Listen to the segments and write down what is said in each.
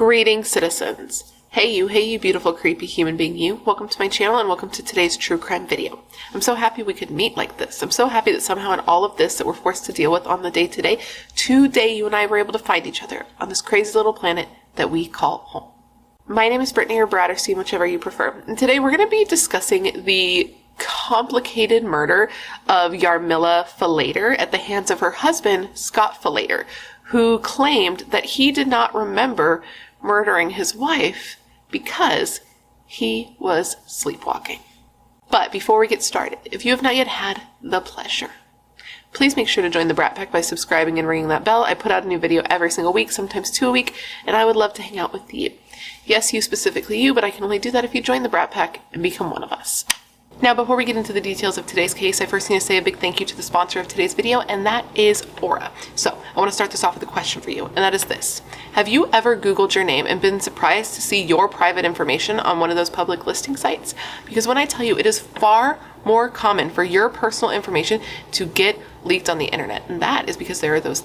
Greetings, citizens. Hey you beautiful creepy human being you. Welcome to my channel and welcome to today's true crime video. I'm so happy we could meet like this. I'm so happy that somehow in all of this that we're forced to deal with on the day-to-day, today you and I were able to find each other on this crazy little planet that we call home. My name is Brittany or BRATTERSTEIN, whichever you prefer. And today we're going to be discussing the complicated murder of Yarmila Falater at the hands of her husband, Scott Falater, who claimed that he did not remember murdering his wife because he was sleepwalking. But before we get started, if you have not yet had the pleasure, please make sure to join the Brat Pack by subscribing and ringing that bell. I put out a new video every single week, sometimes 2 a week, and I would love to hang out with you. Yes, you specifically you, but I can only do that if you join the Brat Pack and become one of us. Now, before we get into the details of today's case, I first need to say a big thank you to the sponsor of today's video, and that is Aura. So, I want to start this off with a question for you, and that is this. Have you ever Googled your name and been surprised to see your private information on one of those public listing sites? Because when I tell you, it is far more common for your personal information to get leaked on the internet, and that is because there are these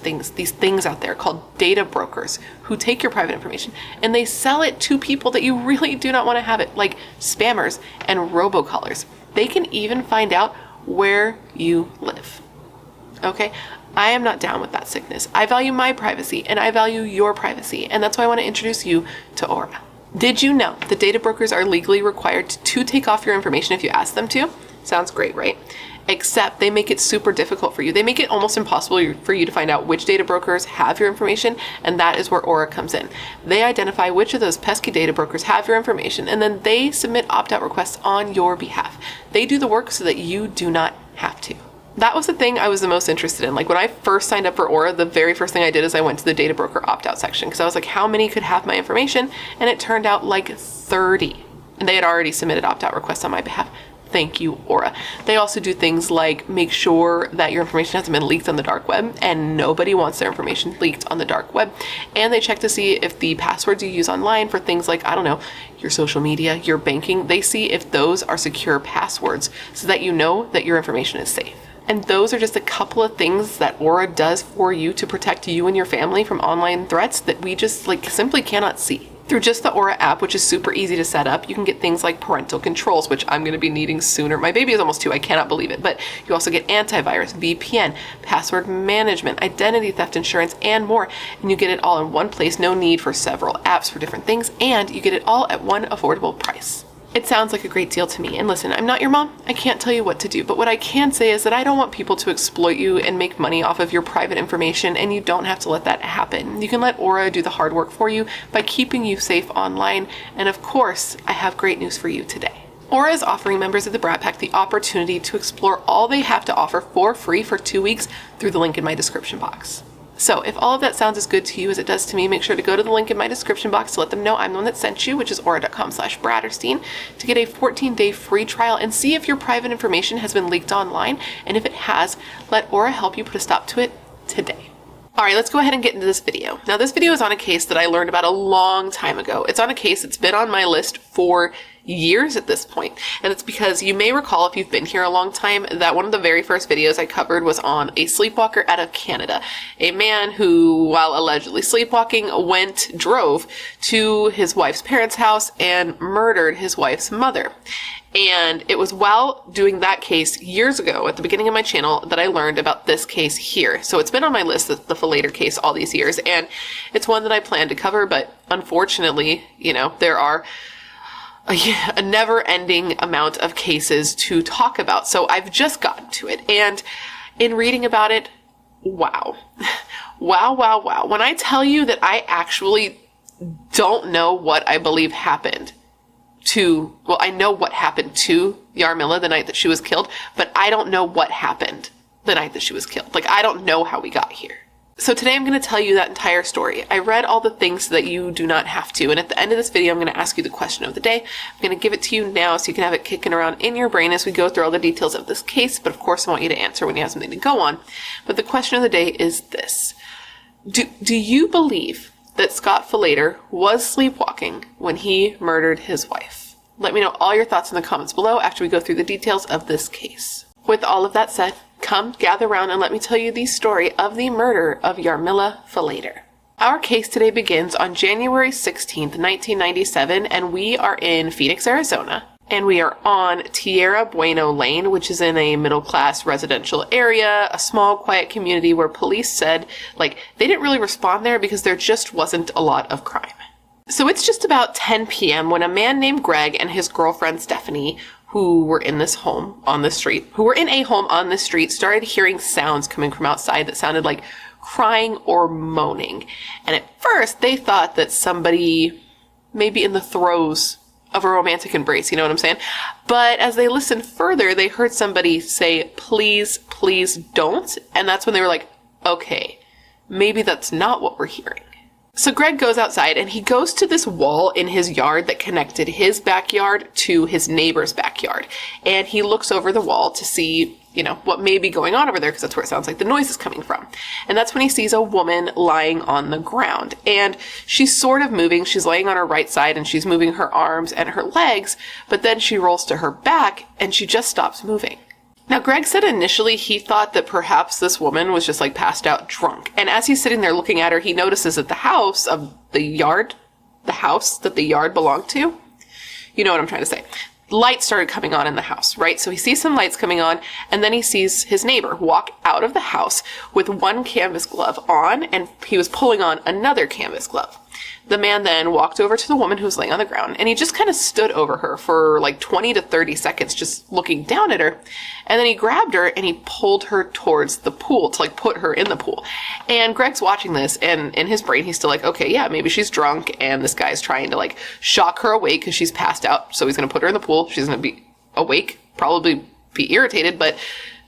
things out there called data brokers who take your private information and they sell it to people that you really do not want to have it, like spammers and robocallers. They can even find out where you live. Okay? I am not down with that sickness. I value my privacy and I value your privacy, and that's why I want to introduce you to Aura. Did you know that data brokers are legally required to take off your information if you ask them to? Sounds great, right? Except they make it super difficult for you. They make it almost impossible for you to find out which data brokers have your information, and that is where Aura comes in. They identify which of those pesky data brokers have your information, and then they submit opt-out requests on your behalf. They do the work so that you do not have to. That was the thing I was the most interested in. Like when I first signed up for Aura, the very first thing I did is I went to the data broker opt-out section because I was like, how many could have my information? And it turned out like 30. And they had already submitted opt-out requests on my behalf. Thank you, Aura. They also do things like make sure that your information hasn't been leaked on the dark web, and nobody wants their information leaked on the dark web. And they check to see if the passwords you use online for things like, I don't know, your social media, your banking, they see if those are secure passwords so that you know that your information is safe. And those are just a couple of things that Aura does for you to protect you and your family from online threats that we just simply cannot see. Through just the Aura app, which is super easy to set up, you can get things like parental controls, which I'm going to be needing sooner. My baby is almost 2, I cannot believe it. But you also get antivirus, VPN, password management, identity theft insurance, and more. And you get it all in one place, no need for several apps for different things, and you get it all at one affordable price. It sounds like a great deal to me, and listen, I'm not your mom, I can't tell you what to do, but what I can say is that I don't want people to exploit you and make money off of your private information, and you don't have to let that happen. You can let Aura do the hard work for you by keeping you safe online, and of course, I have great news for you today. Aura is offering members of the Brat Pack the opportunity to explore all they have to offer for free for 2 weeks through the link in my description box. So if all of that sounds as good to you as it does to me, make sure to go to the link in my description box to let them know I'm the one that sent you, which is aura.com/BRATTERSTEIN, to get a 14-day free trial and see if your private information has been leaked online. And if it has, let Aura help you put a stop to it today. All right, let's go ahead and get into this video. Now, this video is on a case that I learned about a long time ago. It's on a case that's been on my list for years at this point. And it's because you may recall, if you've been here a long time, that one of the very first videos I covered was on a sleepwalker out of Canada. A man who, while allegedly sleepwalking, drove to his wife's parents' house and murdered his wife's mother. And it was while doing that case years ago at the beginning of my channel that I learned about this case here. So it's been on my list, the Falater case, all these years, and it's one that I plan to cover, but unfortunately, there are a never-ending amount of cases to talk about. So I've just gotten to it, and in reading about it, wow. Wow. When I tell you that I actually don't know what I believe happened I know what happened to Yarmila the night that she was killed, but I don't know what happened the night that she was killed. I don't know how we got here. So today I'm going to tell you that entire story. I read all the things so that you do not have to, and at the end of this video I'm going to ask you the question of the day. I'm going to give it to you now so you can have it kicking around in your brain as we go through all the details of this case, but of course I want you to answer when you have something to go on. But the question of the day is this. Do you believe that Scott Falater was sleepwalking when he murdered his wife? Let me know all your thoughts in the comments below after we go through the details of this case. With all of that said, come gather around and let me tell you the story of the murder of Yarmila Falater. Our case today begins on January 16th, 1997, and we are in Phoenix, Arizona. And we are on Tierra Bueno Lane, which is in a middle-class residential area, a small, quiet community where police said, they didn't really respond there because there just wasn't a lot of crime. So it's just about 10 p.m. when a man named Greg and his girlfriend Stephanie, who were in a home on the street, started hearing sounds coming from outside that sounded like crying or moaning. And at first, they thought that somebody maybe in the throes of a romantic embrace, you know what I'm saying? But as they listened further, they heard somebody say, "Please, please don't." And that's when they were like, okay, maybe that's not what we're hearing. So Greg goes outside and he goes to this wall in his yard that connected his backyard to his neighbor's backyard. And he looks over the wall to see, what may be going on over there, because that's where it sounds like the noise is coming from. And that's when he sees a woman lying on the ground. And she's sort of moving. She's laying on her right side and she's moving her arms and her legs, but then she rolls to her back and she just stops moving. Now, Greg said initially he thought that perhaps this woman was just passed out drunk. And as he's sitting there looking at her, he notices that the house that the yard belonged to, you know what I'm trying to say. Lights started coming on in the house, right? So he sees some lights coming on, and then he sees his neighbor walk out of the house with one canvas glove on, and he was pulling on another canvas glove. The man then walked over to the woman who was laying on the ground, and he just kind of stood over her for 20 to 30 seconds, just looking down at her. And then he grabbed her and he pulled her towards the pool to put her in the pool. And Greg's watching this, and in his brain, he's still okay, yeah, maybe she's drunk, and this guy's trying to shock her awake because she's passed out. So he's going to put her in the pool. She's going to be awake, probably be irritated, but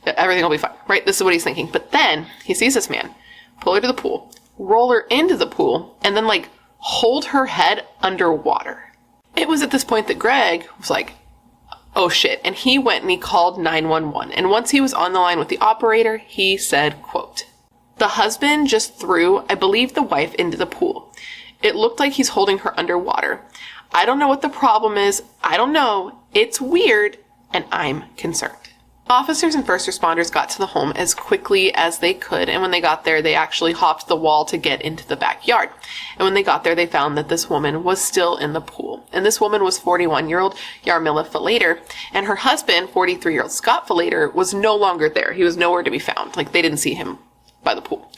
everything will be fine, right? This is what he's thinking. But then he sees this man pull her to the pool, roll her into the pool, and then hold her head underwater. It was at this point that Greg was like, oh shit. And he went and he called 911. And once he was on the line with the operator, he said, quote, "The husband just threw, I believe, the wife into the pool. It looked like he's holding her underwater. I don't know what the problem is. I don't know. It's weird. And I'm concerned." Officers and first responders got to the home as quickly as they could, and when they got there, they actually hopped the wall to get into the backyard. And when they got there, they found that this woman was still in the pool. And this woman was 41-year-old Yarmila Falater, and her husband, 43-year-old Scott Falater, was no longer there. He was nowhere to be found. They didn't see him by the pool.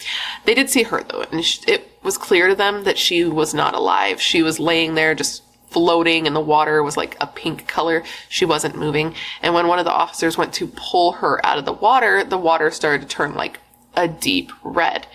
They did see her, though, and it was clear to them that she was not alive. She was laying there just floating, and the water was a pink color. She wasn't moving. And when one of the officers went to pull her out of the water started to turn a deep red.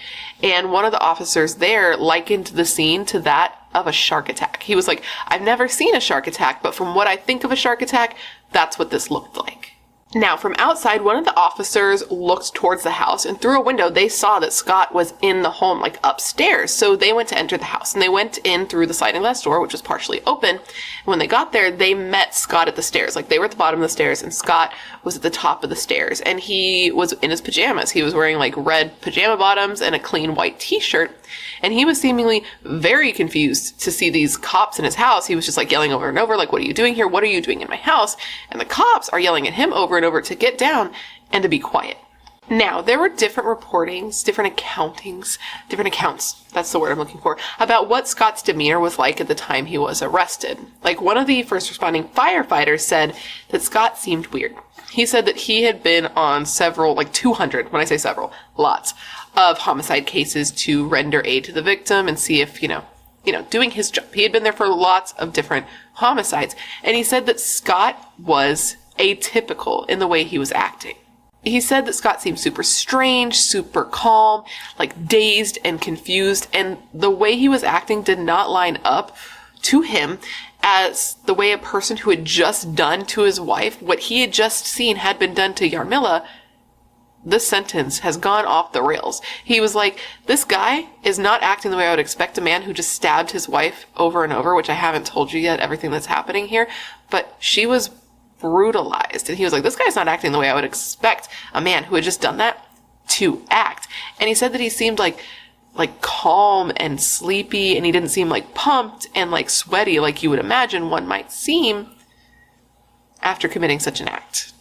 And one of the officers there likened the scene to that of a shark attack. He was like, "I've never seen a shark attack, but from what I think of a shark attack, that's what this looked like." Now, from outside, one of the officers looked towards the house, and through a window, they saw that Scott was in the home, upstairs. So they went to enter the house, and they went in through the sliding glass door, which was partially open. And when they got there, they met Scott at the stairs. They were at the bottom of the stairs, and Scott was at the top of the stairs. And he was in his pajamas. He was wearing red pajama bottoms and a clean white t-shirt. And he was seemingly very confused to see these cops in his house. He was just yelling over and over, "What are you doing here? What are you doing in my house?" And the cops are yelling at him over and over to get down and to be quiet. Now, there were different reportings, different accounts, that's the word I'm looking for, about what Scott's demeanor was like at the time he was arrested. One of the first responding firefighters said that Scott seemed weird. He said that he had been on several, 200, when I say several, lots of homicide cases to render aid to the victim and see if, doing his job. He had been there for lots of different homicides. And he said that Scott was atypical in the way he was acting. He said that Scott seemed super strange, super calm, dazed and confused, and the way he was acting did not line up to him as the way a person who had just done to his wife what he had just seen had been done to Yarmila. This sentence has gone off the rails. He was like, this guy is not acting the way I would expect a man who just stabbed his wife over and over, which I haven't told you yet, everything that's happening here, but she was brutalized. And he was like, this guy's not acting the way I would expect a man who had just done that to act. And he said that he seemed like calm and sleepy, and he didn't seem pumped and sweaty like you would imagine one might seem after committing such an act.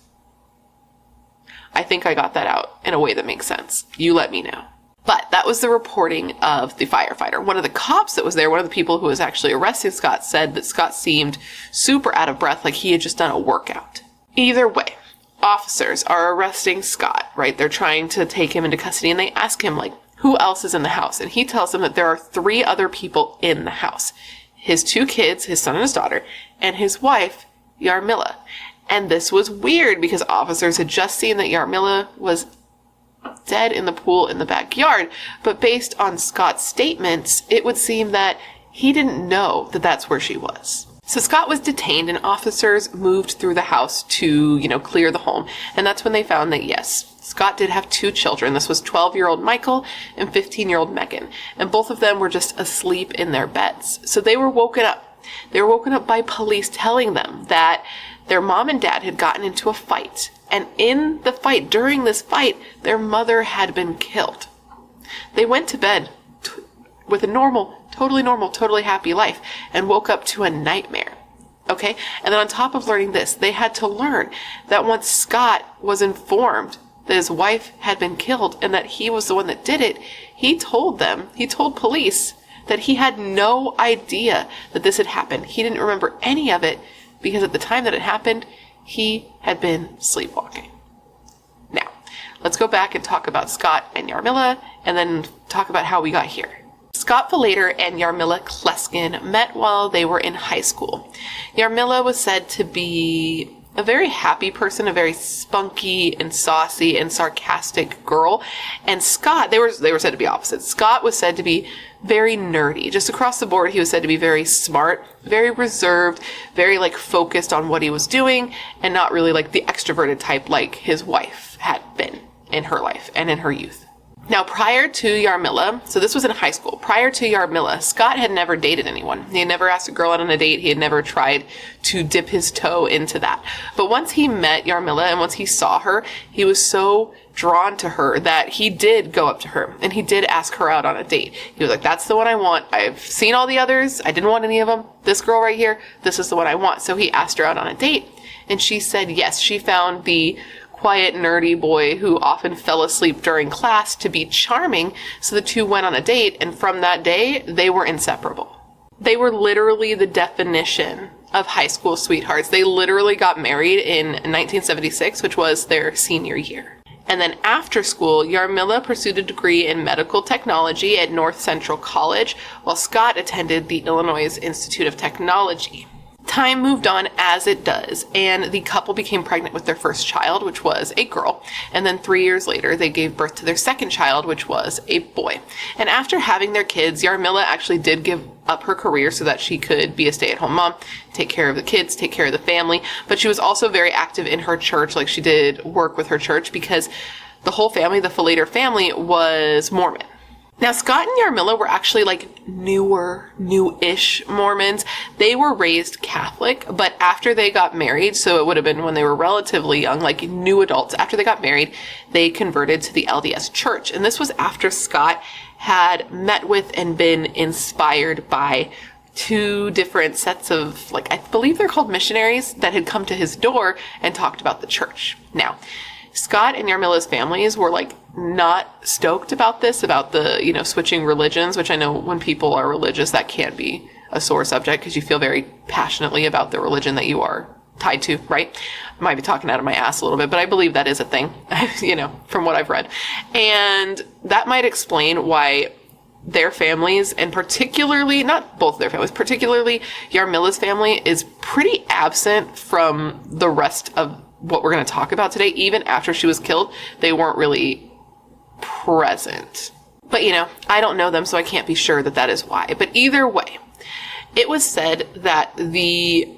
I think I got that out in a way that makes sense. You let me know. But that was the reporting of the firefighter. One of the cops that was there, one of the people who was actually arresting Scott, said that Scott seemed super out of breath, like he had just done a workout. Either way, officers are arresting Scott, right? They're trying to take him into custody, and they ask him, like, who else is in the house? And he tells them that there are 3 other people in the house. His 2 kids, his son and his daughter, and his wife, Yarmila. And this was weird because officers had just seen that Yarmila was dead in the pool in the backyard. But based on Scott's statements, it would seem that he didn't know that that's where she was. So Scott was detained, and officers moved through the house to, clear the home. And that's when they found that, yes, Scott did have 2 children. This was 12-year-old Michael and 15-year-old Megan. And both of them were just asleep in their beds. So they were woken up. They were woken up by police telling them that their mom and dad had gotten into a fight. And in the fight, during this fight, their mother had been killed. They went to bed with a totally happy life, and woke up to a nightmare. Okay? And then on top of learning this, they had to learn that once Scott was informed that his wife had been killed and that he was the one that did it, he told police that he had no idea that this had happened. He didn't remember any of it because at the time that it happened, he had been sleepwalking. Now, let's go back and talk about Scott and Yarmila, and then talk about how we got here. Scott Falater and Yarmila Kleskin met while they were in high school. Yarmila was said to be a very happy person, a very spunky and saucy and sarcastic girl. And Scott, they were said to be opposites. Scott was said to be very nerdy. Just across the board, he was said to be very smart, very reserved, very focused on what he was doing, and not really like the extroverted type like his wife had been in her life and in her youth. Now, prior to Yarmila, so this was in high school, prior to Yarmila, Scott had never dated anyone. He had never asked a girl out on a date. He had never tried to dip his toe into that. But once he met Yarmila and once he saw her, he was so drawn to her that he did go up to her and he did ask her out on a date. He was like, that's the one I want. I've seen all the others. I didn't want any of them. This girl right here, this is the one I want. So he asked her out on a date, and she said yes. She found the quiet, nerdy boy who often fell asleep during class to be charming, so the 2 went on a date, and from that day, they were inseparable. They were literally the definition of high school sweethearts. They literally got married in 1976, which was their senior year. And then after school, Yarmila pursued a degree in medical technology at North Central College, while Scott attended the Illinois Institute of Technology. Time moved on as it does, and the couple became pregnant with their first child, which was a girl. And then 3 years later, they gave birth to their second child, which was a boy. And after having their kids, Yarmila actually did give up her career so that she could be a stay-at-home mom, take care of the kids, take care of the family. But she was also very active in her church. She did work with her church because the whole family, the Falater family, was Mormon. Now, Scott and Yarmila were actually new-ish Mormons. They were raised Catholic, but after they got married, so it would have been when they were relatively young, new adults, after they got married, they converted to the LDS Church. And this was after Scott had met with and been inspired by 2 different sets of, I believe they're called missionaries, that had come to his door and talked about the church. Now, Scott and Yarmila's families were not stoked about this, about the, switching religions, which I know when people are religious, that can be a sore subject because you feel very passionately about the religion that you are tied to, right? I might be talking out of my ass a little bit, but I believe that is a thing, from what I've read. And that might explain why their families, and particularly, not both their families, particularly Yarmila's family, is pretty absent from the rest of what we're going to talk about today. Even after she was killed, they weren't really present. But I don't know them, so I can't be sure that that is why. But either way, it was said that the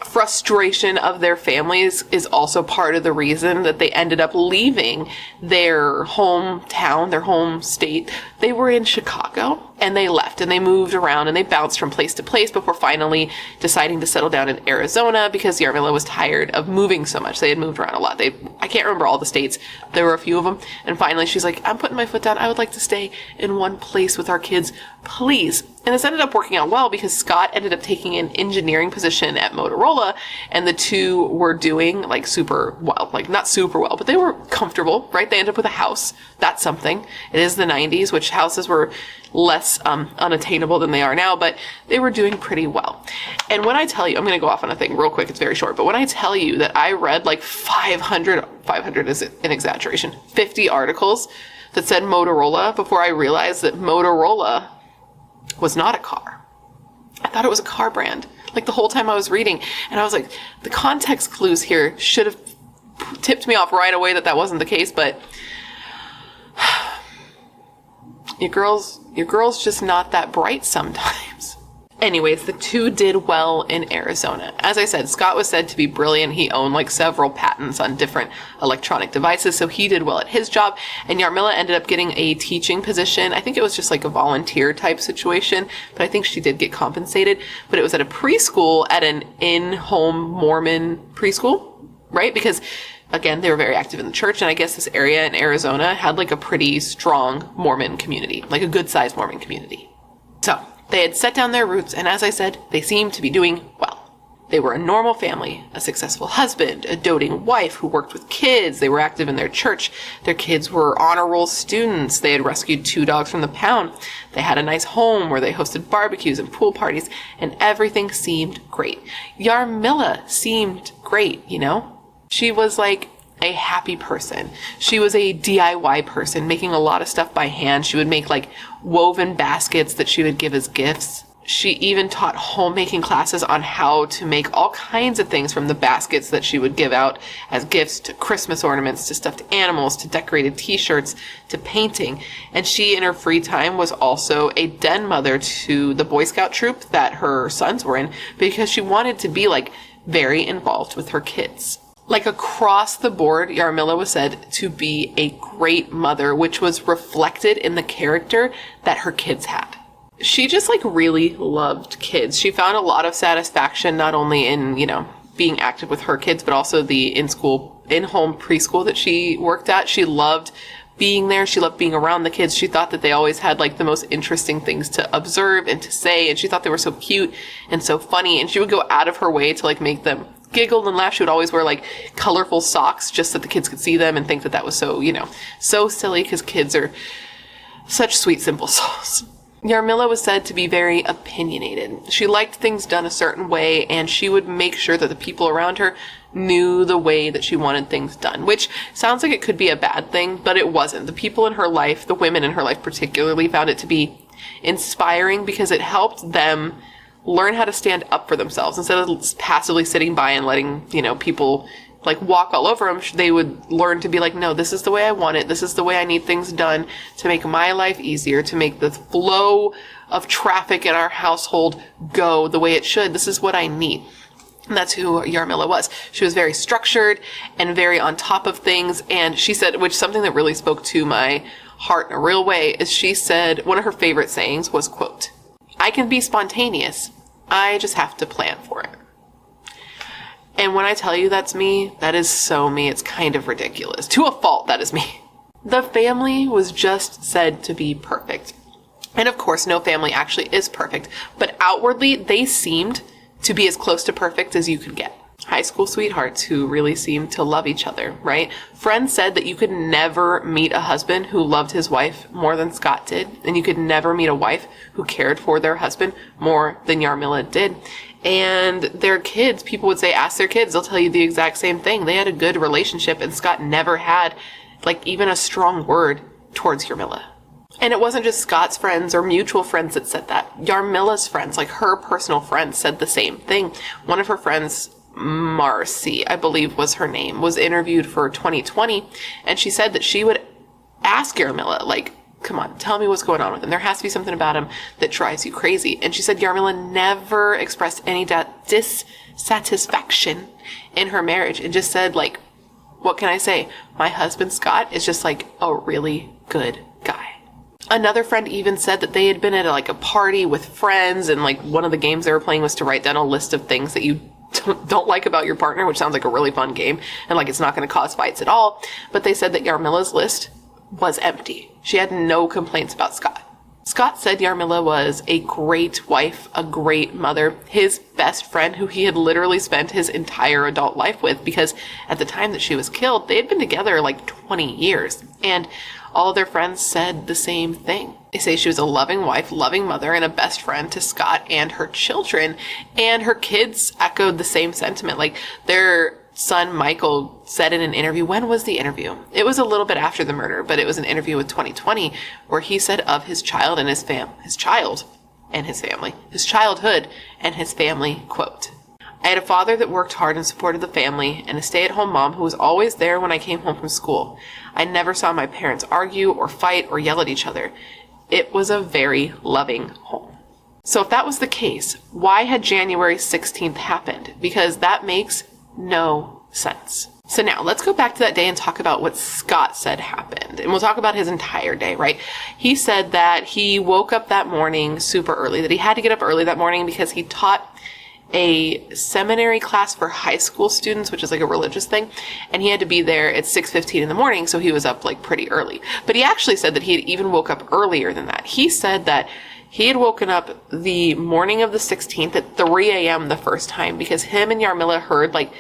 frustration of their families is also part of the reason that they ended up leaving their hometown, their home state. They were in Chicago and they left and they moved around and they bounced from place to place before finally deciding to settle down in Arizona because Yarmila was tired of moving so much. They had moved around a lot. I can't remember all the states. There were a few of them. And finally she's like, I'm putting my foot down. I would like to stay in one place with our kids Please. And this ended up working out well because Scott ended up taking an engineering position at Motorola, and the two were doing like super well, like not super well, but they were comfortable, right? They ended up with a house. That's something. It is the 90s, which houses were less unattainable than they are now, but they were doing pretty well. And when I tell you, I'm going to go off on a thing real quick. It's very short. But when I tell you that I read like 500 is an exaggeration, 50 articles that said Motorola before I realized that Motorola was not a car. I thought it was a car brand, like the whole time I was reading. And I was like, the context clues here should have tipped me off right away that that wasn't the case, but your girl's just not that bright sometimes. Anyways, the two did well in Arizona. As I said, Scott was said to be brilliant. He owned like several patents on different electronic devices, so he did well at his job. And Yarmila ended up getting a teaching position. I think it was just like a volunteer type situation, but I think she did get compensated. But it was at a preschool, at an in-home Mormon preschool, right? Because again, they were very active in the church, and I guess this area in Arizona had like a pretty strong Mormon community, like a good-sized Mormon community. So they had set down their roots, and as I said, they seemed to be doing well. They were a normal family, a successful husband, a doting wife who worked with kids. They were active in their church. Their kids were honor roll students. They had rescued 2 dogs from the pound. They had a nice home where they hosted barbecues and pool parties, and everything seemed great. Yarmila seemed great, you know? She was like a happy person. She was a DIY person, making a lot of stuff by hand. She would make like woven baskets that she would give as gifts. She even taught homemaking classes on how to make all kinds of things from the baskets that she would give out as gifts, to Christmas ornaments, to stuffed animals, to decorated t-shirts, to painting. And she, in her free time, was also a den mother to the Boy Scout troop that her sons were in, because she wanted to be like very involved with her kids. Like across the board, Yarmila was said to be a great mother, which was reflected in the character that her kids had. She just like really loved kids. She found a lot of satisfaction not only in, you know, being active with her kids, but also the in-home preschool that she worked at. She loved being there. She loved being around the kids. She thought that they always had like the most interesting things to observe and to say, and she thought they were so cute and so funny, and she would go out of her way to like make them giggle and laugh. She would always wear like colorful socks just so the kids could see them and think that that was so, you know, so silly, because kids are such sweet, simple souls. Yarmila was said to be very opinionated. She liked things done a certain way, and she would make sure that the people around her knew the way that she wanted things done, which sounds like it could be a bad thing, but it wasn't. The people in her life, the women in her life particularly, found it to be inspiring because it helped them learn how to stand up for themselves instead of passively sitting by and letting, you know, people like walk all over them. They would learn to be like, no, this is the way I want it. This is the way I need things done to make my life easier, to make the flow of traffic in our household go the way it should. This is what I need. And that's who Yarmila was. She was very structured and very on top of things. And she said, which something that really spoke to my heart in a real way, is she said one of her favorite sayings was, quote, "I can be spontaneous. I just have to plan for it." And when I tell you that's me, that is so me. It's kind of ridiculous. To a fault, that is me. The family was just said to be perfect. And of course, no family actually is perfect. But outwardly, they seemed to be as close to perfect as you could get. High school sweethearts who really seemed to love each other, right? Friends said that you could never meet a husband who loved his wife more than Scott did. And you could never meet a wife who cared for their husband more than Yarmila did. And their kids, people would say, ask their kids, they'll tell you the exact same thing. They had a good relationship, and Scott never had like even a strong word towards Yarmila. And it wasn't just Scott's friends or mutual friends that said that. Yarmila's friends, like her personal friends, said the same thing. One of her friends, Marcy, I believe was her name, was interviewed for 2020, and she said that she would ask Yarmila, like, come on, tell me what's going on with him. There has to be something about him that drives you crazy. And she said Yarmila never expressed any dissatisfaction in her marriage, and just said, like, what can I say? My husband, Scott, is just like a really good guy. Another friend even said that they had been at a party with friends, and like one of the games they were playing was to write down a list of things that you don't like about your partner, which sounds like a really fun game, and like it's not going to cause fights at all. But they said that Yarmila's list was empty. She had no complaints about Scott. Scott said Yarmila was a great wife, a great mother, his best friend who he had literally spent his entire adult life with, because at the time that she was killed, they had been together like 20 years, and all of their friends said the same thing. They say she was a loving wife, loving mother, and a best friend to Scott and her children, and her kids echoed the same sentiment. Like, their son Michael said in an interview, when was the interview? It was a little bit after the murder, but it was an interview with 2020 where he said of his child and his childhood and his family, quote, "I had a father that worked hard and supported the family, and a stay-at-home mom who was always there when I came home from school. I never saw my parents argue or fight or yell at each other. It was a very loving home." So if that was the case, why had January 16th happened? Because that makes no sense. So now let's go back to that day and talk about what Scott said happened. And we'll talk about his entire day, right? He said that he woke up that morning super early, that he had to get up early that morning because he taught a seminary class for high school students, which is like a religious thing. And he had to be there at 6:15 in the morning. So he was up like pretty early. But he actually said that he had even woke up earlier than that. He said that he had woken up the morning of the 16th at 3 a.m. the first time because him and Yarmila heard like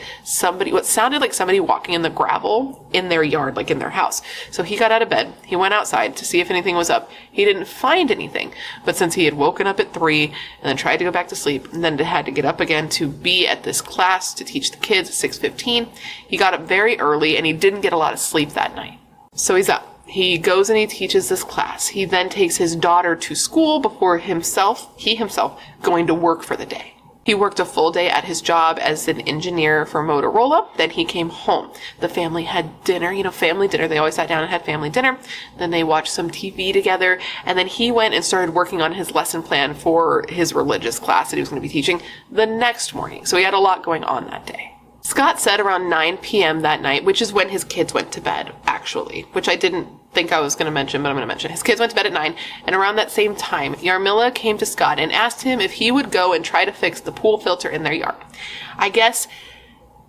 what sounded like somebody walking in the gravel in their yard, like in their house. So he got out of bed. He went outside to see if anything was up. He didn't find anything. But since he had woken up at 3 and then tried to go back to sleep and then had to get up again to be at this class to teach the kids at 6:15, he got up very early and he didn't get a lot of sleep that night. So he's up. He goes and he teaches this class. He then takes his daughter to school before he himself going to work for the day. He worked a full day at his job as an engineer for Motorola. Then he came home. The family had dinner, family dinner. They always sat down and had family dinner. Then they watched some TV together. And then he went and started working on his lesson plan for his religious class that he was going to be teaching the next morning. So he had a lot going on that day. Scott said around 9 p.m. that night, which is when his kids went to bed, actually, which I didn't think I was going to mention, but I'm going to mention. His kids went to bed at 9, and around that same time, Yarmila came to Scott and asked him if he would go and try to fix the pool filter in their yard. I guess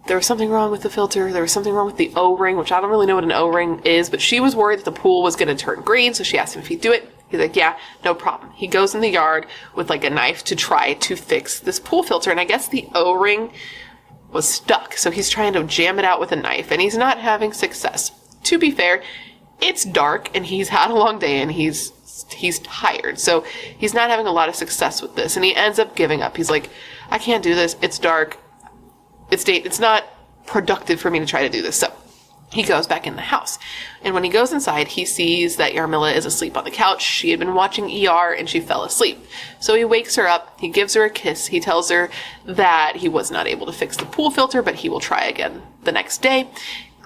there was something wrong with the filter. There was something wrong with the O-ring, which I don't really know what an O-ring is, but she was worried that the pool was going to turn green, so she asked him if he'd do it. He's like, yeah, no problem. He goes in the yard with like a knife to try to fix this pool filter, and I guess the O-ring was stuck, so he's trying to jam it out with a knife, and he's not having success. To be fair, it's dark, and he's had a long day, and he's tired, so he's not having a lot of success with this, and he ends up giving up. He's like, I can't do this. It's dark. It's not productive for me to try to do this. So he goes back in the house, and when he goes inside, he sees that Yarmila is asleep on the couch. She had been watching ER, and she fell asleep. So he wakes her up. He gives her a kiss. He tells her that he was not able to fix the pool filter, but he will try again the next day.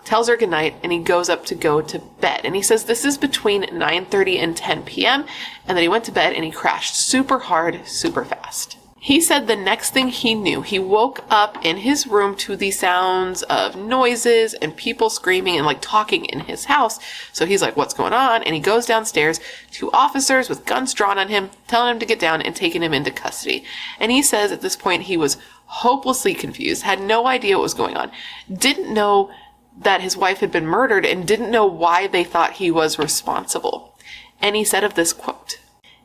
Tells her goodnight, and he goes up to go to bed. And he says this is between 9:30 and 10 p.m., and then he went to bed, and he crashed super hard, super fast. He said the next thing he knew, he woke up in his room to the sounds of noises and people screaming and like talking in his house. So he's like, what's going on? And he goes downstairs to officers with guns drawn on him, telling him to get down and taking him into custody. And he says at this point he was hopelessly confused, had no idea what was going on, didn't know that his wife had been murdered, and didn't know why they thought he was responsible. And he said of this quote,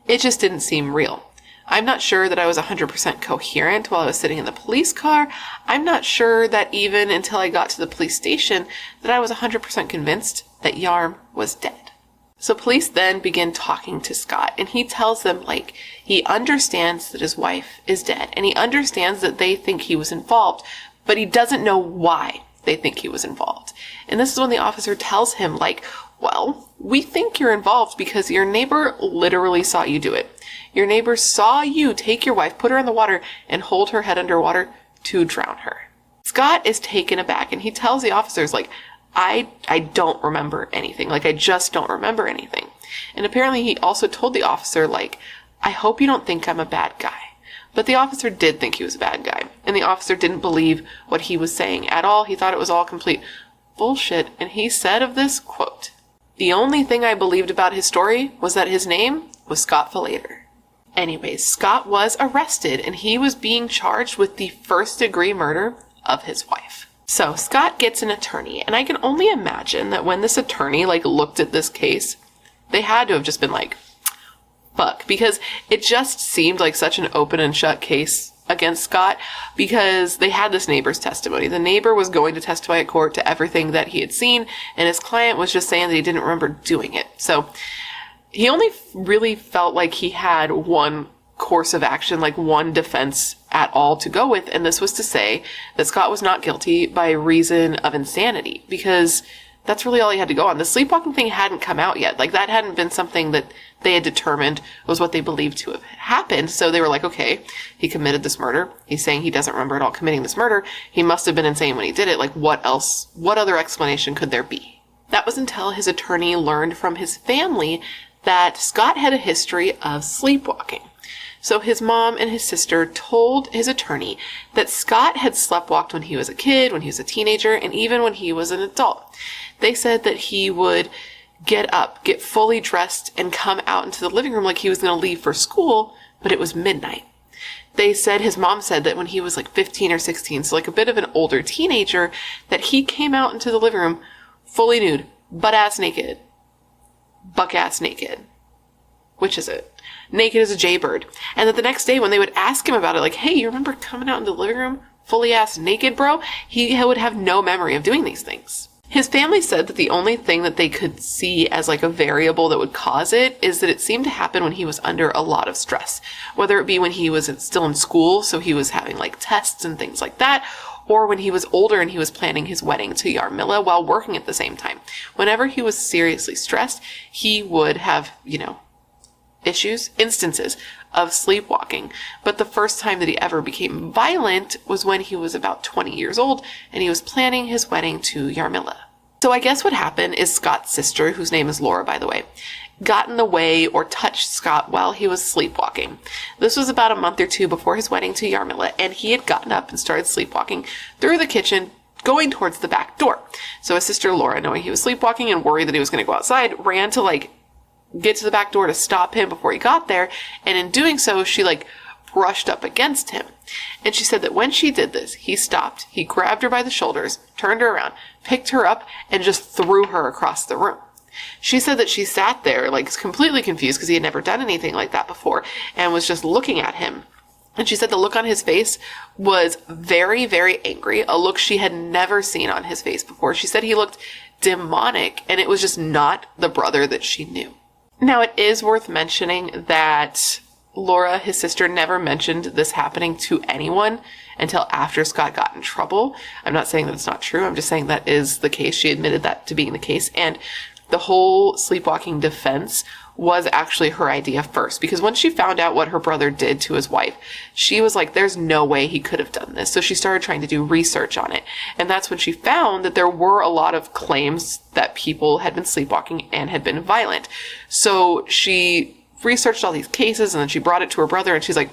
"It just didn't seem real. I'm not sure that I was 100% coherent while I was sitting in the police car. I'm not sure that even until I got to the police station that I was 100% convinced that Yarm was dead." So police then begin talking to Scott, and he tells them like he understands that his wife is dead, and he understands that they think he was involved, but he doesn't know why they think he was involved. And this is when the officer tells him like, well, we think you're involved because your neighbor literally saw you do it. Your neighbor saw you take your wife, put her in the water, and hold her head underwater to drown her. Scott is taken aback, and he tells the officers, like, I don't remember anything. Like, I just don't remember anything. And apparently he also told the officer, like, I hope you don't think I'm a bad guy. But the officer did think he was a bad guy, and the officer didn't believe what he was saying at all. He thought it was all complete bullshit, and he said of this, quote, "The only thing I believed about his story was that his name was Scott Falater." Anyways, Scott was arrested, and he was being charged with the first-degree murder of his wife. So Scott gets an attorney, and I can only imagine that when this attorney, like, looked at this case, they had to have just been like, fuck, because it just seemed like such an open and shut case against Scott, because they had this neighbor's testimony. The neighbor was going to testify at court to everything that he had seen, and his client was just saying that he didn't remember doing it. So he only really felt like he had one course of action, like one defense at all to go with, and this was to say that Scott was not guilty by reason of insanity, because that's really all he had to go on. The sleepwalking thing hadn't come out yet. Like, that hadn't been something that they had determined was what they believed to have happened. So they were like, okay, he committed this murder. He's saying he doesn't remember at all committing this murder. He must have been insane when he did it. Like, what else? What other explanation could there be? That was until his attorney learned from his family that Scott had a history of sleepwalking. So his mom and his sister told his attorney that Scott had sleptwalked when he was a kid, when he was a teenager, and even when he was an adult. They said that he would get up, get fully dressed, and come out into the living room like he was going to leave for school, but it was midnight. They said, his mom said that when he was like 15 or 16, so like a bit of an older teenager, that he came out into the living room fully nude, butt-ass naked, buck-ass naked. Which is it? Naked as a jaybird. And that the next day when they would ask him about it, like, hey, you remember coming out in the living room fully ass naked, bro? He would have no memory of doing these things. His family said that the only thing that they could see as like a variable that would cause it is that it seemed to happen when he was under a lot of stress, whether it be when he was still in school, so he was having like tests and things like that, or when he was older and he was planning his wedding to Yarmila while working at the same time. Whenever he was seriously stressed, he would have, instances of sleepwalking. But the first time that he ever became violent was when he was about 20 years old and he was planning his wedding to Yarmila. So I guess what happened is Scott's sister, whose name is Laura, by the way, got in the way or touched Scott while he was sleepwalking. This was about a month or two before his wedding to Yarmila, and he had gotten up and started sleepwalking through the kitchen, going towards the back door. So his sister Laura, knowing he was sleepwalking and worried that he was going to go outside, ran to get to the back door to stop him before he got there, and in doing so, she brushed up against him. And she said that when she did this, he stopped, he grabbed her by the shoulders, turned her around, picked her up, and just threw her across the room. She said that she sat there, completely confused because he had never done anything like that before, and was just looking at him. And she said the look on his face was very, very angry, a look she had never seen on his face before. She said he looked demonic, and it was just not the brother that she knew. Now, it is worth mentioning that Laura, his sister, never mentioned this happening to anyone until after Scott got in trouble. I'm not saying that it's not true. I'm just saying that is the case. She admitted that to being the case. And the whole sleepwalking defense was actually her idea first, because when she found out what her brother did to his wife, she was like, there's no way he could have done this. So she started trying to do research on it. And that's when she found that there were a lot of claims that people had been sleepwalking and had been violent. So she researched all these cases, and then she brought it to her brother, and she's like,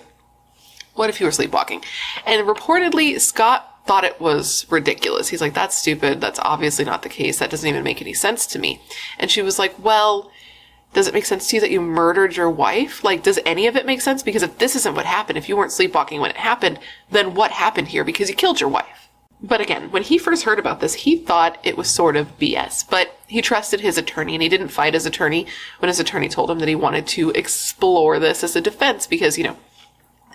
what if he were sleepwalking? And reportedly, Scott thought it was ridiculous. He's like, that's stupid. That's obviously not the case. That doesn't even make any sense to me. And she was like, well, does it make sense to you that you murdered your wife? Does any of it make sense? Because if this isn't what happened, if you weren't sleepwalking when it happened, then what happened here? Because you killed your wife. But again, when he first heard about this, he thought it was sort of BS, but he trusted his attorney, and he didn't fight his attorney when his attorney told him that he wanted to explore this as a defense because,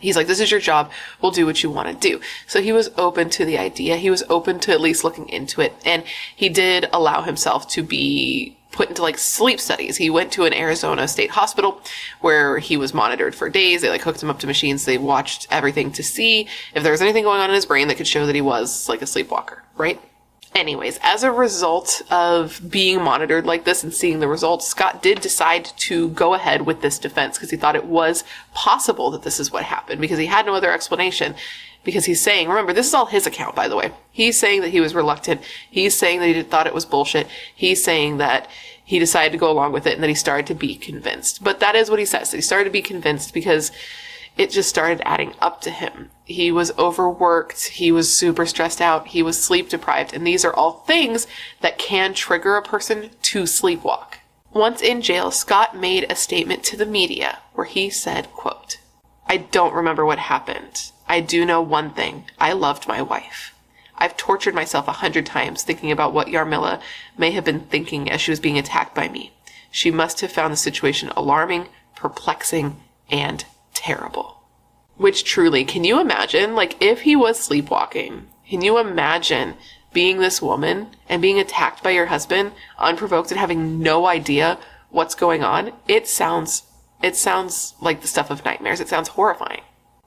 he's like, this is your job. We'll do what you want to do. So he was open to the idea. He was open to at least looking into it. And he did allow himself to be put into sleep studies. He went to an Arizona state hospital where he was monitored for days. They hooked him up to machines. They watched everything to see if there was anything going on in his brain that could show that he was a sleepwalker, right? Anyways, as a result of being monitored like this and seeing the results, Scott did decide to go ahead with this defense because he thought it was possible that this is what happened, because he had no other explanation. Because he's saying, remember, this is all his account, by the way. He's saying that he was reluctant. He's saying that he thought it was bullshit. He's saying that he decided to go along with it and that he started to be convinced. But that is what he says. He started to be convinced because it just started adding up to him. He was overworked. He was super stressed out. He was sleep deprived. And these are all things that can trigger a person to sleepwalk. Once in jail, Scott made a statement to the media where he said, quote, "I don't remember what happened. I do know one thing. I loved my wife. I've tortured myself 100 times thinking about what Yarmila may have been thinking as she was being attacked by me. She must have found the situation alarming, perplexing, and terrible. Which truly, can you imagine, like, if he was sleepwalking, can you imagine being this woman and being attacked by your husband unprovoked and having no idea what's going on? It sounds like the stuff of nightmares. It sounds horrifying.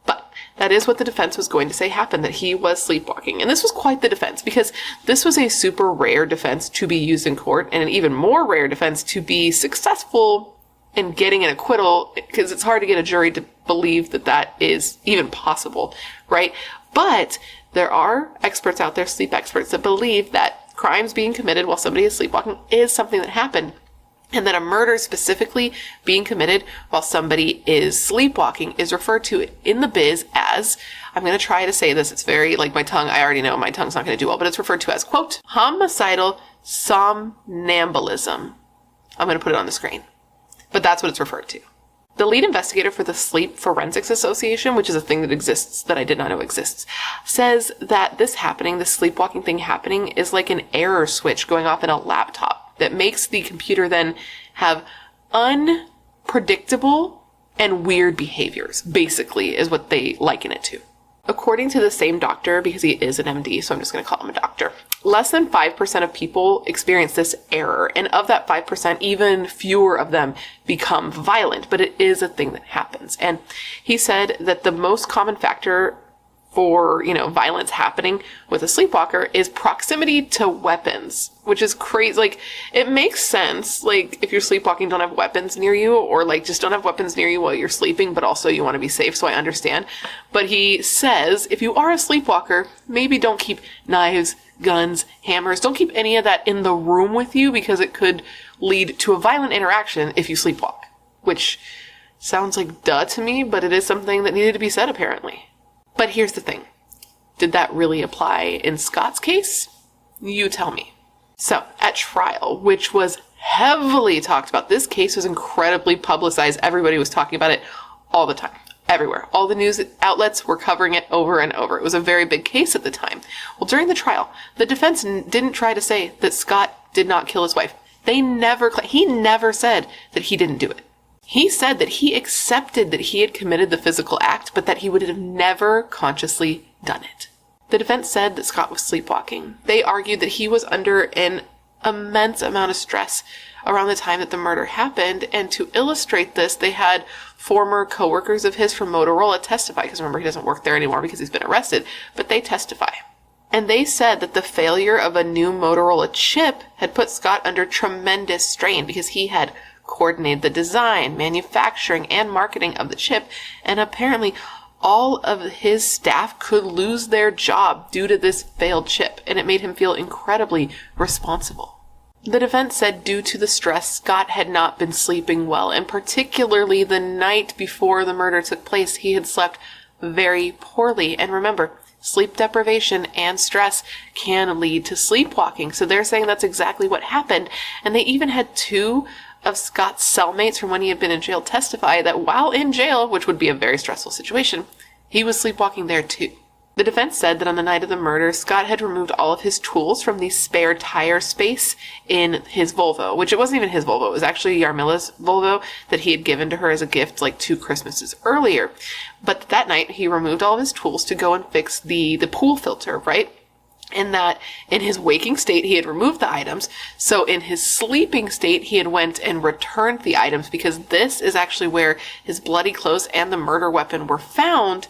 But that is what the defense was going to say happened, that he was sleepwalking. And this was quite the defense, because this was a super rare defense to be used in court, and an even more rare defense to be successful in getting an acquittal, because it's hard to get a jury to believe that that is even possible, right? But there are experts out there, sleep experts, that believe that crimes being committed while somebody is sleepwalking is something that happened. And that a murder specifically being committed while somebody is sleepwalking is referred to in the biz as, I'm going to try to say this, it's very like my tongue, I already know my tongue's not going to do well, but it's referred to as, quote, homicidal somnambulism. I'm going to put it on the screen. But that's what it's referred to. The lead investigator for the Sleep Forensics Association, which is a thing that exists that I did not know exists, says that this sleepwalking thing happening, is like an error switch going off in a laptop that makes the computer then have unpredictable and weird behaviors, basically, is what they liken it to. According to the same doctor, because he is an MD, so I'm just going to call him a doctor, less than 5% of people experience this error. And of that 5%, even fewer of them become violent, but it is a thing that happens. And he said that the most common factor for, violence happening with a sleepwalker is proximity to weapons, which is crazy. Like, it makes sense. Like, if you're sleepwalking, don't have weapons near you, or like just don't have weapons near you while you're sleeping, but also you want to be safe. So I understand. But he says, if you are a sleepwalker, maybe don't keep knives, guns, hammers. Don't keep any of that in the room with you, because it could lead to a violent interaction if you sleepwalk, which sounds like duh to me, but it is something that needed to be said apparently. But here's the thing. Did that really apply in Scott's case? You tell me. So, at trial, which was heavily talked about, this case was incredibly publicized. Everybody was talking about it all the time, everywhere. All the news outlets were covering it over and over. It was a very big case at the time. Well, during the trial, the defense didn't try to say that Scott did not kill his wife. He never said that he didn't do it. He said that he accepted that he had committed the physical act, but that he would have never consciously done it. The defense said that Scott was sleepwalking. They argued that he was under an immense amount of stress around the time that the murder happened, and to illustrate this, they had former coworkers of his from Motorola testify, because remember, he doesn't work there anymore because he's been arrested, but they testify. And they said that the failure of a new Motorola chip had put Scott under tremendous strain, because he had coordinated the design, manufacturing, and marketing of the chip, and apparently all of his staff could lose their job due to this failed chip, and it made him feel incredibly responsible. The defense said due to the stress, Scott had not been sleeping well, and particularly the night before the murder took place, he had slept very poorly. And remember, sleep deprivation and stress can lead to sleepwalking, so they're saying that's exactly what happened. And they even had two of Scott's cellmates from when he had been in jail testify that while in jail, which would be a very stressful situation, he was sleepwalking there too. The defense said that on the night of the murder, Scott had removed all of his tools from the spare tire space in his Volvo, which it wasn't even his Volvo. It was actually Yarmila's Volvo that he had given to her as a gift like 2 Christmases earlier. But that night, he removed all of his tools to go and fix the pool filter, right? In that, in his waking state, he had removed the items. So in his sleeping state, he had went and returned the items, because this is actually where his bloody clothes and the murder weapon were found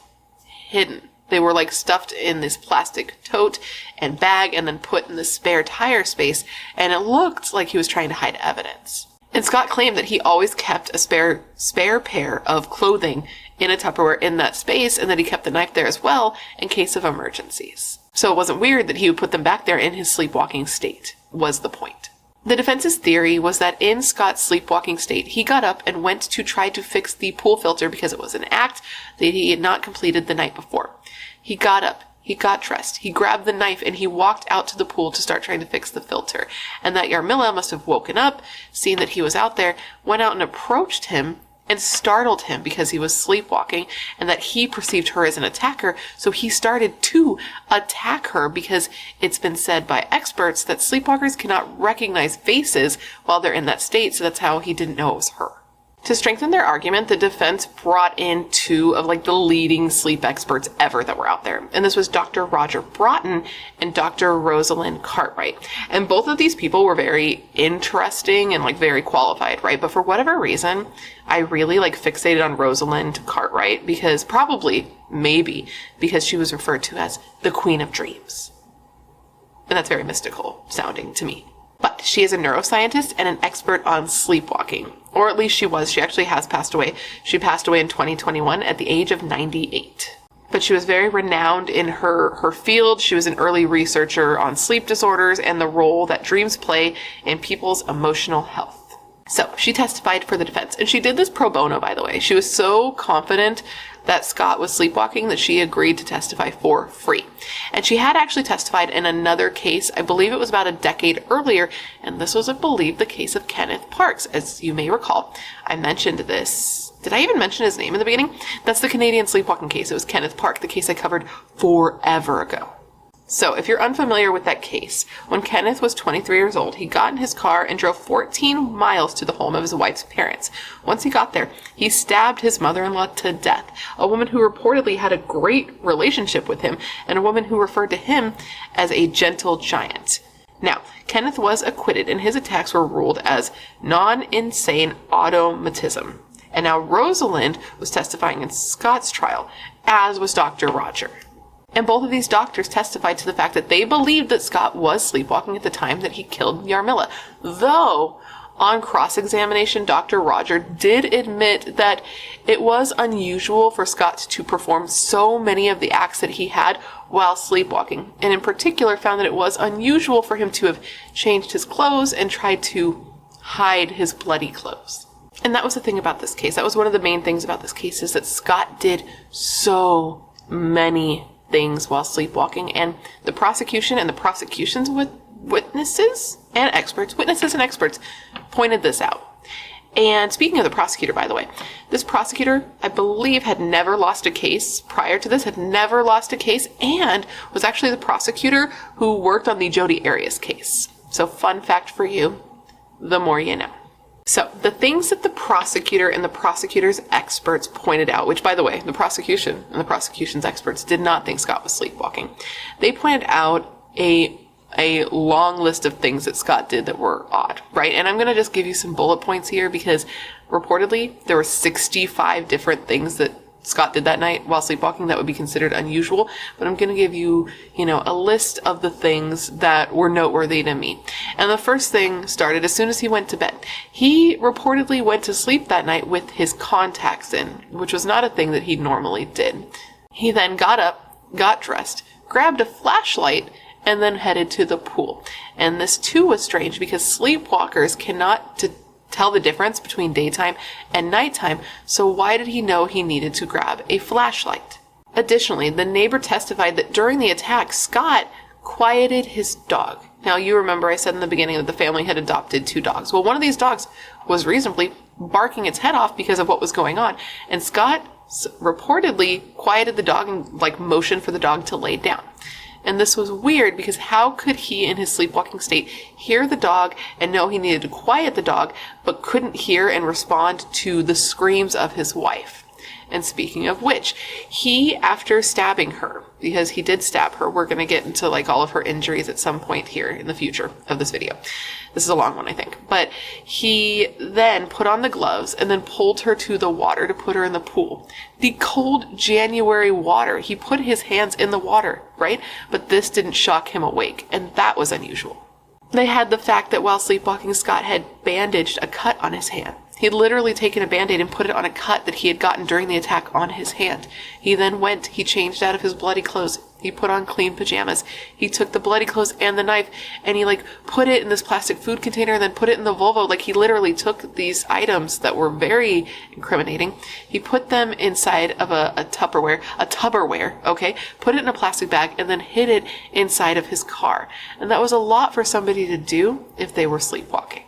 hidden. They were like stuffed in this plastic tote and bag and then put in the spare tire space. And it looked like he was trying to hide evidence. And Scott claimed that he always kept a spare pair of clothing in a Tupperware in that space, and that he kept the knife there as well in case of emergencies. So it wasn't weird that he would put them back there in his sleepwalking state, was the point. The defense's theory was that in Scott's sleepwalking state, he got up and went to try to fix the pool filter because it was an act that he had not completed the night before. He got up, he got dressed, he grabbed the knife, and he walked out to the pool to start trying to fix the filter. And that Yarmila must have woken up, seen that he was out there, went out and approached him and startled him because he was sleepwalking, and that he perceived her as an attacker, so he started to attack her, because it's been said by experts that sleepwalkers cannot recognize faces while they're in that state, so that's how he didn't know it was her. To strengthen their argument, the defense brought in two of like the leading sleep experts ever that were out there. And this was Dr. Roger Broughton and Dr. Rosalind Cartwright. And both of these people were very interesting and like very qualified, right? But for whatever reason, I really like fixated on Rosalind Cartwright because maybe because she was referred to as the Queen of Dreams. And that's very mystical sounding to me. But she is a neuroscientist and an expert on sleepwalking. Or at least she was. She actually has passed away. She passed away in 2021 at the age of 98. But she was very renowned in her field. She was an early researcher on sleep disorders and the role that dreams play in people's emotional health. So she testified for the defense. And she did this pro bono, by the way. She was so confident that Scott was sleepwalking that she agreed to testify for free. And she had actually testified in another case, I believe it was about a decade earlier, and this was, I believe, the case of Kenneth Parks. As you may recall, I mentioned this. Did I even mention his name in the beginning? That's the Canadian sleepwalking case. It was Kenneth Park, the case I covered forever ago. So if you're unfamiliar with that case, when Kenneth was 23 years old, he got in his car and drove 14 miles to the home of his wife's parents. Once he got there, he stabbed his mother-in-law to death, a woman who reportedly had a great relationship with him, and a woman who referred to him as a gentle giant. Now, Kenneth was acquitted, and his attacks were ruled as non-insane automatism. And now Rosalind was testifying in Scott's trial, as was Dr. Roger. And both of these doctors testified to the fact that they believed that Scott was sleepwalking at the time that he killed Yarmila. Though, on cross-examination, Dr. Roger did admit that it was unusual for Scott to perform so many of the acts that he had while sleepwalking. And in particular, found that it was unusual for him to have changed his clothes and tried to hide his bloody clothes. And that was the thing about this case. That was one of the main things about this case, is that Scott did so many things while sleepwalking, and the prosecution and the prosecution's witnesses and experts pointed this out. And speaking of the prosecutor, by the way, this prosecutor, I believe, had never lost a case prior to this, and was actually the prosecutor who worked on the Jodi Arias case. So fun fact for you, the more you know. So the things that the prosecutor and the prosecutor's experts pointed out, which, by the way, the prosecution and the prosecution's experts did not think Scott was sleepwalking. They pointed out a long list of things that Scott did that were odd, right? And I'm going to just give you some bullet points here because reportedly there were 65 different things that Scott did that night while sleepwalking that would be considered unusual, but I'm going to give you, a list of the things that were noteworthy to me. And the first thing started as soon as he went to bed. He reportedly went to sleep that night with his contacts in, which was not a thing that he normally did. He then got up, got dressed, grabbed a flashlight, and then headed to the pool. And this too was strange because sleepwalkers cannot tell the difference between daytime and nighttime, so why did he know he needed to grab a flashlight? Additionally, the neighbor testified that during the attack, Scott quieted his dog. Now, you remember I said in the beginning that the family had adopted 2 dogs. Well, one of these dogs was reasonably barking its head off because of what was going on, and Scott reportedly quieted the dog and motioned for the dog to lay down. And this was weird because how could he, in his sleepwalking state, hear the dog and know he needed to quiet the dog, but couldn't hear and respond to the screams of his wife? And speaking of which, he, after stabbing her, because he did stab her, we're going to get into all of her injuries at some point here in the future of this video. This is a long one, I think. But he then put on the gloves and then pulled her to the water to put her in the pool. The cold January water. He put his hands in the water, right? But this didn't shock him awake, and that was unusual. They had the fact that while sleepwalking, Scott had bandaged a cut on his hand. He had literally taken a Band-Aid and put it on a cut that he had gotten during the attack on his hand. He then he changed out of his bloody clothes. He put on clean pajamas. He took the bloody clothes and the knife and he put it in this plastic food container and then put it in the Volvo. He literally took these items that were very incriminating. He put them inside of a Tupperware, okay? Put it in a plastic bag and then hid it inside of his car. And that was a lot for somebody to do if they were sleepwalking.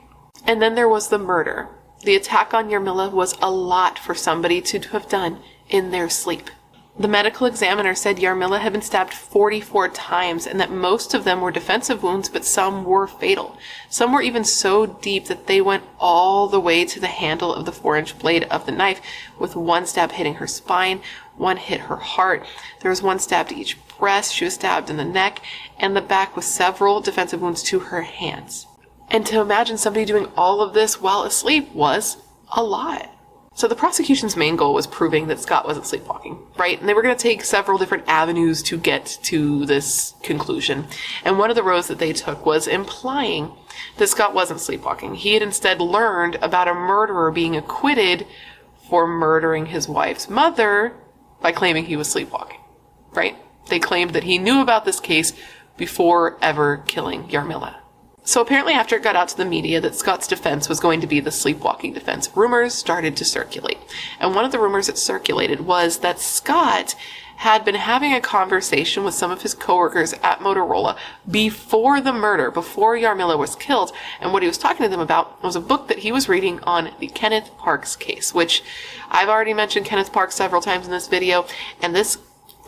And then there was the murder. The attack on Yarmila was a lot for somebody to have done in their sleep. The medical examiner said Yarmila had been stabbed 44 times and that most of them were defensive wounds, but some were fatal. Some were even so deep that they went all the way to the handle of the 4-inch blade of the knife, with one stab hitting her spine, one hit her heart. There was one stab to each breast. She was stabbed in the neck and the back with several defensive wounds to her hands. And to imagine somebody doing all of this while asleep was a lot. So the prosecution's main goal was proving that Scott wasn't sleepwalking, right? And they were going to take several different avenues to get to this conclusion. And one of the roads that they took was implying that Scott wasn't sleepwalking. He had instead learned about a murderer being acquitted for murdering his wife's mother by claiming he was sleepwalking, right? They claimed that he knew about this case before ever killing Yarmila. So apparently after it got out to the media that Scott's defense was going to be the sleepwalking defense, rumors started to circulate. And one of the rumors that circulated was that Scott had been having a conversation with some of his coworkers at Motorola before the murder, before Yarmila was killed. And what he was talking to them about was a book that he was reading on the Kenneth Parks case, which I've already mentioned Kenneth Parks several times in this video. And this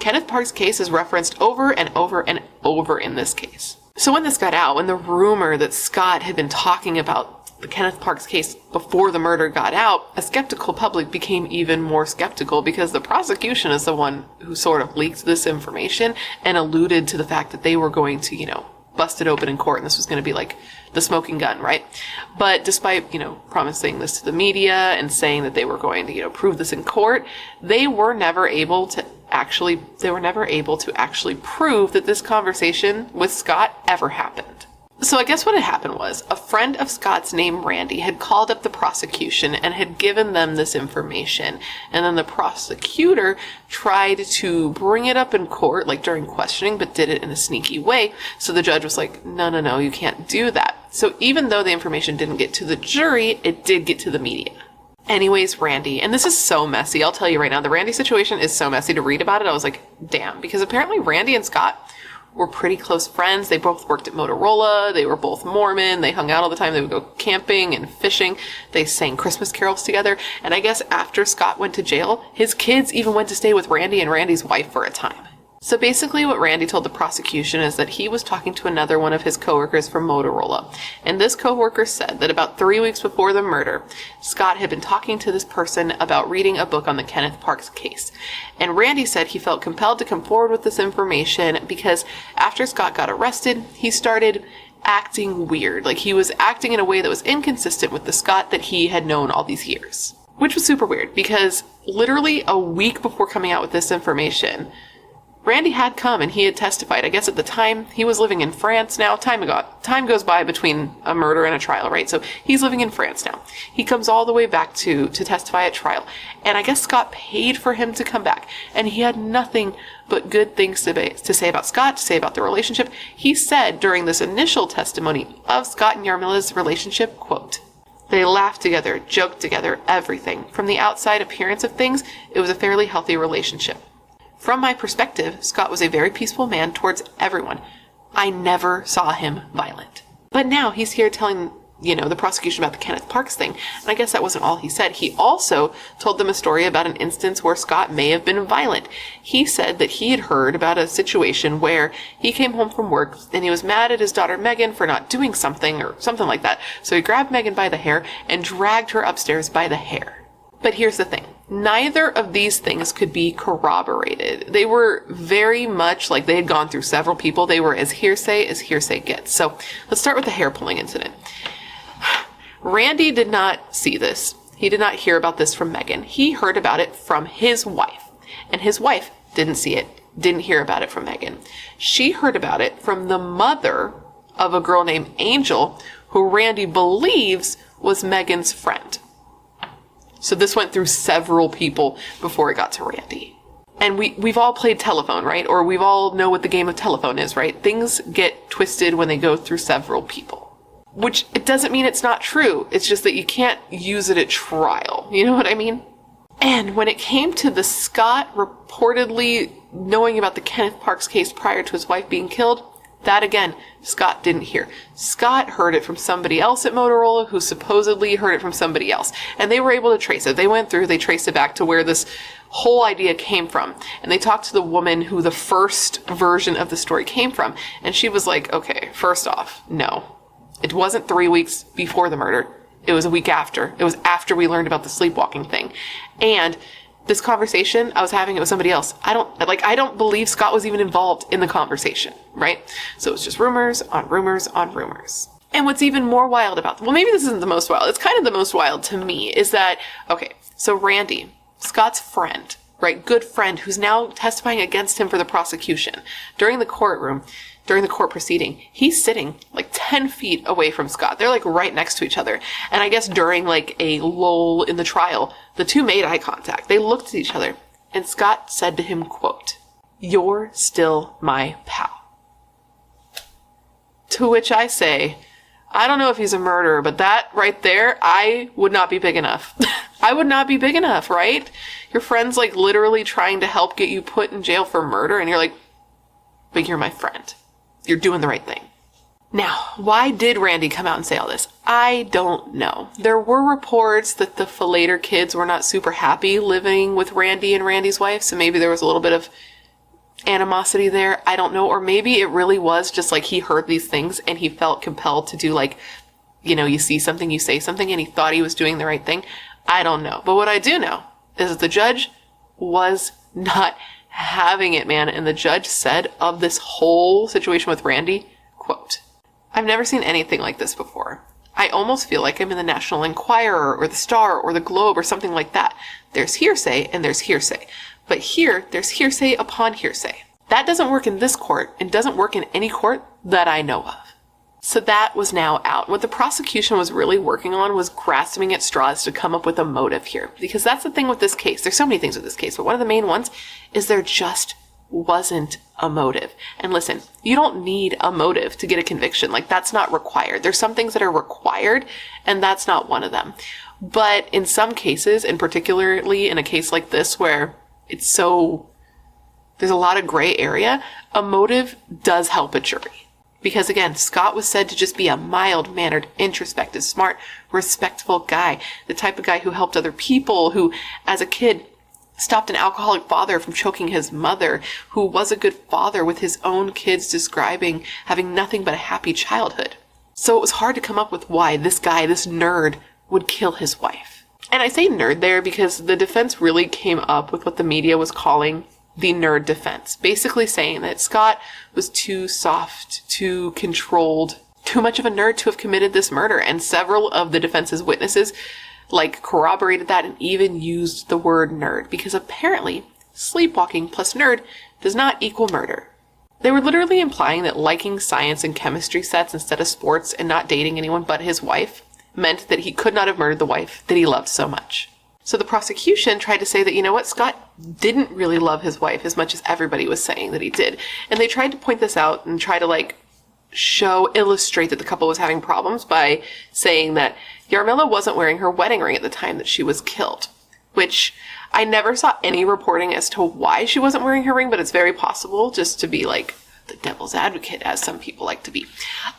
Kenneth Parks case is referenced over and over and over in this case. So when this got out, when the rumor that Scott had been talking about the Kenneth Parks case before the murder got out, a skeptical public became even more skeptical because the prosecution is the one who sort of leaked this information and alluded to the fact that they were going to, bust it open in court and this was going to be like the smoking gun, right? But despite, promising this to the media and saying that they were going to, prove this in court, they were never able to actually prove that this conversation with Scott ever happened. So I guess what had happened was a friend of Scott's named Randy had called up the prosecution and had given them this information. And then the prosecutor tried to bring it up in court, like during questioning, but did it in a sneaky way. So the judge was like, no, you can't do that. So even though the information didn't get to the jury, it did get to the media. Anyways, Randy, and this is so messy. I'll tell you right now, the Randy situation is so messy. To read about it, I was like, damn, because apparently Randy and Scott were pretty close friends. They both worked at Motorola. They were both Mormon. They hung out all the time. They would go camping and fishing. They sang Christmas carols together. And I guess after Scott went to jail, his kids even went to stay with Randy and Randy's wife for a time. So basically what Randy told the prosecution is that he was talking to another one of his coworkers from Motorola. And this coworker said that about 3 weeks before the murder, Scott had been talking to this person about reading a book on the Kenneth Parks case. And Randy said he felt compelled to come forward with this information because after Scott got arrested, he started acting weird. Like he was acting in a way that was inconsistent with the Scott that he had known all these years. Which was super weird because literally a week before coming out with this information, Randy had come and he had testified. I guess at the time he was living in France now. Time goes by between a murder and a trial, right? So he's living in France now. He comes all the way back to testify at trial. And I guess Scott paid for him to come back. And he had nothing but good things to say about Scott, to say about the relationship. He said during this initial testimony of Scott and Yarmila's relationship, quote, "They laughed together, joked together, everything. From the outside appearance of things, it was a fairly healthy relationship. From my perspective, Scott was a very peaceful man towards everyone. I never saw him violent." But now he's here telling, the prosecution about the Kenneth Parks thing. And I guess that wasn't all he said. He also told them a story about an instance where Scott may have been violent. He said that he had heard about a situation where he came home from work and he was mad at his daughter Megan for not doing something or something like that. So he grabbed Megan by the hair and dragged her upstairs by the hair. But here's the thing. Neither of these things could be corroborated. They were very much like they had gone through several people. They were as hearsay gets. So let's start with the hair pulling incident. Randy did not see this. He did not hear about this from Megan. He heard about it from his wife. And his wife didn't see it, didn't hear about it from Megan. She heard about it from the mother of a girl named Angel, who Randy believes was Megan's friend. So this went through several people before it got to Randy. And we've all played telephone, right? Or we've all know what the game of telephone is, right? Things get twisted when they go through several people. Which, it doesn't mean it's not true. It's just that you can't use it at trial. You know what I mean? And when it came to the Scott reportedly knowing about the Kenneth Parks case prior to his wife being killed, That, again, Scott didn't hear. Scott heard it from somebody else at Motorola who supposedly heard it from somebody else. And they were able to trace it. They went through, they traced it back to where this whole idea came from. And they talked to the woman who the first version of the story came from. And she was like, okay, first off, no. It wasn't 3 weeks before the murder. It was a week after. It was after we learned about the sleepwalking thing. And this conversation I was having it with somebody else. I don't believe Scott was even involved in the conversation, right? So it's just rumors on rumors on rumors. And what's even more wild about them, well, maybe this isn't the most wild. It's kind of the most wild to me is that, okay, so Randy, Scott's friend, right? Good friend who's now testifying against him for the prosecution. During the court proceeding, he's sitting like 10 feet away from Scott. They're like right next to each other. And I guess during like a lull in the trial, the two made eye contact. They looked at each other and Scott said to him, quote, "You're still my pal." To which I say, I don't know if he's a murderer, but that right there, I would not be big enough. I would not be big enough, right? Your friend's like literally trying to help get you put in jail for murder and you're like, but you're my friend. You're doing the right thing. Now, why did Randy come out and say all this? I don't know. There were reports that the Falater kids were not super happy living with Randy and Randy's wife, so maybe there was a little bit of animosity there. I don't know. Or maybe it really was just like he heard these things and he felt compelled to do like, you know, you see something, you say something, and he thought he was doing the right thing. I don't know. But what I do know is that the judge was not having it, man. And the judge said of this whole situation with Randy, quote, "I've never seen anything like this before. I almost feel like I'm in the National Enquirer or the Star or the Globe or something like that. There's hearsay and there's hearsay. But here, there's hearsay upon hearsay. That doesn't work in this court and doesn't work in any court that I know of." So that was now out. What the prosecution was really working on was grasping at straws to come up with a motive here. Because that's the thing with this case. There's so many things with this case, but one of the main ones is there just wasn't a motive. And listen, you don't need a motive to get a conviction. Like, that's not required. There's some things that are required, and that's not one of them. But in some cases, and particularly in a case like this where it's so, there's a lot of gray area, a motive does help a jury. Because again, Scott was said to just be a mild-mannered, introspective, smart, respectful guy. The type of guy who helped other people, who, as a kid, stopped an alcoholic father from choking his mother, who was a good father with his own kids, describing having nothing but a happy childhood. So it was hard to come up with why this guy, this nerd, would kill his wife. And I say nerd there because the defense really came up with what the media was calling the nerd defense, basically saying that Scott was too soft, too controlled, too much of a nerd to have committed this murder. And several of the defense's witnesses corroborated that and even used the word nerd, because apparently sleepwalking plus nerd does not equal murder. They were literally implying that liking science and chemistry sets instead of sports and not dating anyone but his wife meant that he could not have murdered the wife that he loved so much. So the prosecution tried to say that, you know what, Scott didn't really love his wife as much as everybody was saying that he did. And they tried to point this out and try to illustrate that the couple was having problems by saying that Yarmila wasn't wearing her wedding ring at the time that she was killed, which I never saw any reporting as to why she wasn't wearing her ring, but it's very possible, just to be like the devil's advocate, as some people like to be.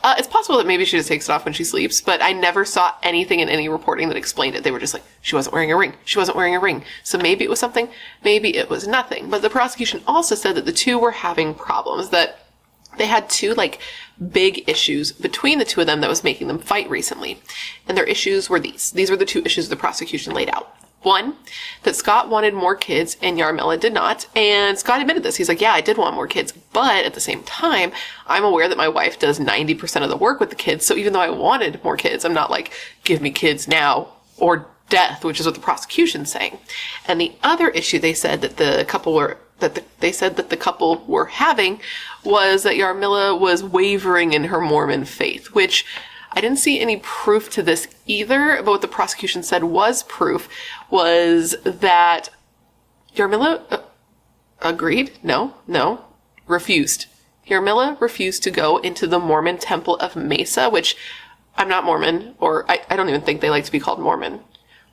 It's possible that maybe she just takes it off when she sleeps, but I never saw anything in any reporting that explained it. They were just like, she wasn't wearing a ring. She wasn't wearing a ring. So maybe it was something, maybe it was nothing. But the prosecution also said that the two were having problems, that they had two big issues between the two of them that was making them fight recently. And their issues were these. These were the two issues the prosecution laid out. One, that Scott wanted more kids and Yarmila did not. And Scott admitted this. He's like, yeah, I did want more kids. But at the same time, I'm aware that my wife does 90% of the work with the kids. So even though I wanted more kids, I'm not like, give me kids now or death, which is what the prosecution's saying. And the other issue they said that the couple were having was that Yarmila was wavering in her Mormon faith, which I didn't see any proof to this either, but what the prosecution said was proof was that Yarmila refused. Yarmila refused to go into the Mormon Temple of Mesa, which I'm not Mormon, or I don't even think they like to be called Mormon.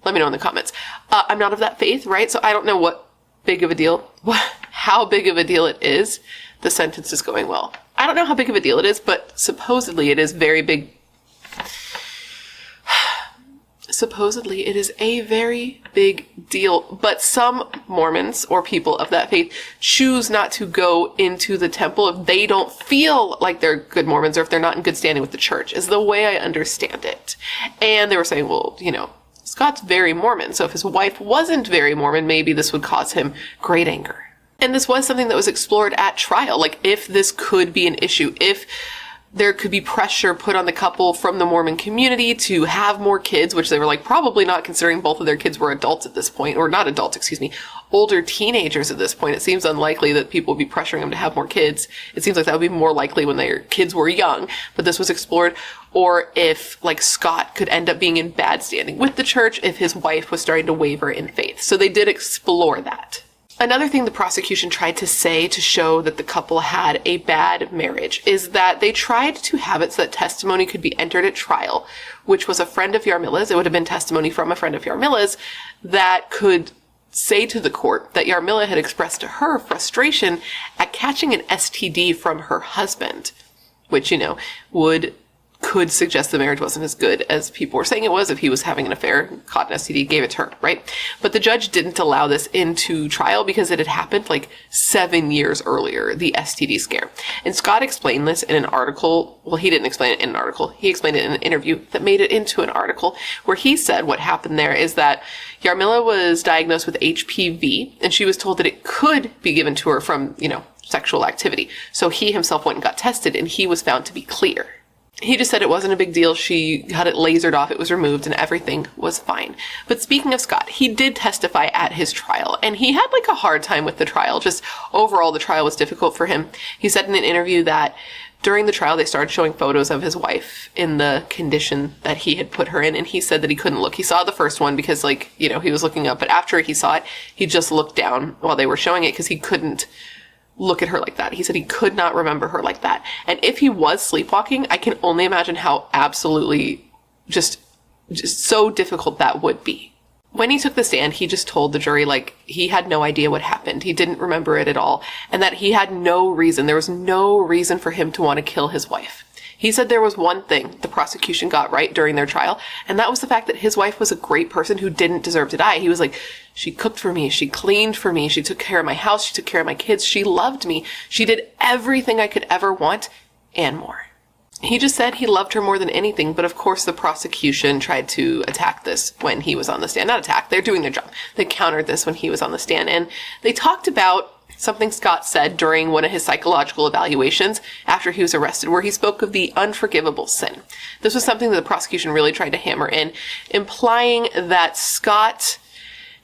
Let me know in the comments. I'm not of that faith, right? So I don't know how big of a deal it is. The sentence is going well. I don't know how big of a deal it is, but supposedly it is very big. Supposedly it is a very big deal, but some Mormons or people of that faith choose not to go into the temple if they don't feel like they're good Mormons or if they're not in good standing with the church, is the way I understand it. And they were saying, well, you know, Scott's very Mormon, so if his wife wasn't very Mormon, maybe this would cause him great anger. And this was something that was explored at trial, like if this could be an issue, if there could be pressure put on the couple from the Mormon community to have more kids, which they were like probably not, considering both of their kids were adults at this point, or not adults, excuse me, older teenagers at this point. It seems unlikely that people would be pressuring them to have more kids. It seems like that would be more likely when their kids were young, but this was explored. Or if like Scott could end up being in bad standing with the church if his wife was starting to waver in faith. So they did explore that. Another thing the prosecution tried to say to show that the couple had a bad marriage is that they tried to have it so that testimony could be entered at trial, which was a friend of Yarmila's. It would have been testimony from a friend of Yarmila's that could say to the court that Yarmila had expressed to her frustration at catching an STD from her husband, which, you know, could suggest the marriage wasn't as good as people were saying it was if he was having an affair, caught an STD, gave it to her, right? But the judge didn't allow this into trial because it had happened like 7 years earlier, the STD scare. And Scott explained this in an article. Well, he didn't explain it in an article. He explained it in an interview that made it into an article where he said what happened there is that Yarmila was diagnosed with HPV and she was told that it could be given to her from, you know, sexual activity. So he himself went and got tested and he was found to be clear. He just said it wasn't a big deal. She had it lasered off. It was removed and everything was fine. But speaking of Scott, he did testify at his trial and he had like a hard time with the trial. Just overall, the trial was difficult for him. He said in an interview that during the trial, they started showing photos of his wife in the condition that he had put her in. And he said that he couldn't look. He saw the first one because, like, you know, he was looking up. But after he saw it, he just looked down while they were showing it because he couldn't look at her like that. He said he could not remember her like that. And if he was sleepwalking, I can only imagine how absolutely just so difficult that would be. When he took the stand, he just told the jury, like, he had no idea what happened. He didn't remember it at all. And that he had no reason. There was no reason for him to want to kill his wife. He said there was one thing the prosecution got right during their trial, and that was the fact that his wife was a great person who didn't deserve to die. He was like, she cooked for me, she cleaned for me, she took care of my house, she took care of my kids, she loved me, she did everything I could ever want, and more. He just said he loved her more than anything, but of course the prosecution tried to attack this when he was on the stand. Not attack, they're doing their job. They countered this when he was on the stand, and they talked about something Scott said during one of his psychological evaluations after he was arrested, where he spoke of the unforgivable sin. This was something that the prosecution really tried to hammer in, implying that Scott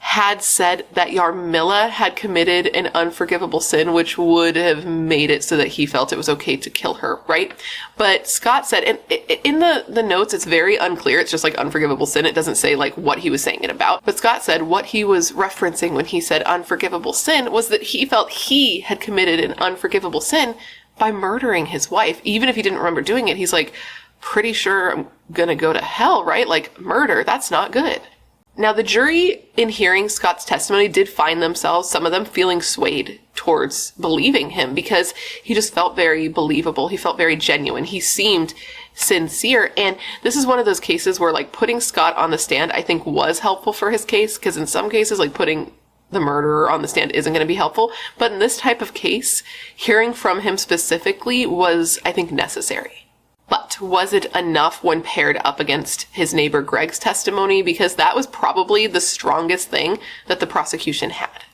had said that Yarmila had committed an unforgivable sin, which would have made it so that he felt it was okay to kill her, right? But Scott said, and in the notes, it's very unclear. It's just like unforgivable sin. It doesn't say like what he was saying it about. But Scott said what he was referencing when he said unforgivable sin was that he felt he had committed an unforgivable sin by murdering his wife. Even if he didn't remember doing it, he's like, pretty sure I'm gonna go to hell, right? Like, murder, that's not good. Now, the jury, in hearing Scott's testimony, did find themselves, some of them, feeling swayed towards believing him because he just felt very believable. He felt very genuine. He seemed sincere. And this is one of those cases where, like, putting Scott on the stand, I think, was helpful for his case, because in some cases, like, putting the murderer on the stand isn't going to be helpful. But in this type of case, hearing from him specifically was, I think, necessary. But was it enough when paired up against his neighbor Greg's testimony? Because that was probably the strongest thing that the prosecution had.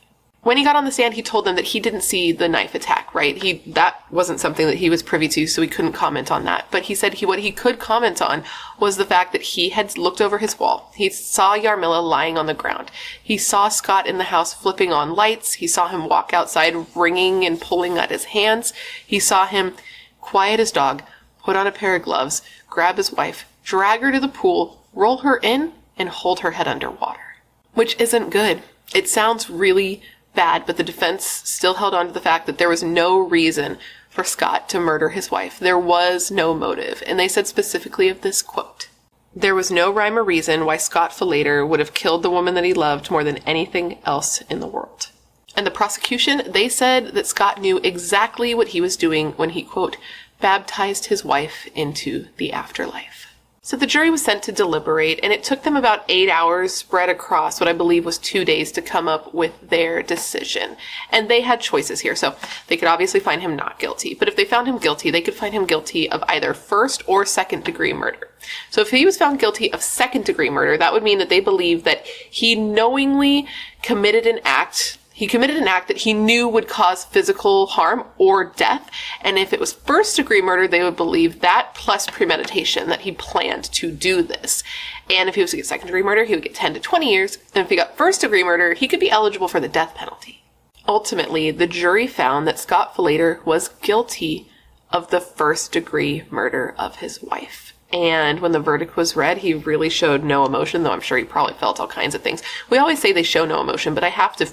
When he got on the stand, he told them that he didn't see the knife attack, right? That wasn't something that he was privy to, so he couldn't comment on that. But he said what he could comment on was the fact that he had looked over his wall. He saw Yarmila lying on the ground. He saw Scott in the house flipping on lights. He saw him walk outside, wringing and pulling at his hands. He saw him quiet his dog, put on a pair of gloves, grab his wife, drag her to the pool, roll her in, and hold her head underwater. Which isn't good. It sounds really bad, but the defense still held on to the fact that there was no reason for Scott to murder his wife. There was no motive, and they said specifically of this quote, "There was no rhyme or reason why Scott Falater would have killed the woman that he loved more than anything else in the world." And the prosecution, they said that Scott knew exactly what he was doing when he, quote, baptized his wife into the afterlife. So the jury was sent to deliberate, and it took them about 8 hours spread across what I believe was 2 days to come up with their decision. And they had choices here. So they could obviously find him not guilty, but if they found him guilty, they could find him guilty of either first or second degree murder. So if he was found guilty of second degree murder, that would mean that they believe that he knowingly committed an act. He committed an act that he knew would cause physical harm or death. And if it was first degree murder, they would believe that plus premeditation, that he planned to do this. And if he was to get second degree murder, he would get 10 to 20 years. And if he got first degree murder, he could be eligible for the death penalty. Ultimately, the jury found that Scott Falater was guilty of the first degree murder of his wife. And when the verdict was read, he really showed no emotion, though I'm sure he probably felt all kinds of things. We always say they show no emotion, but I have to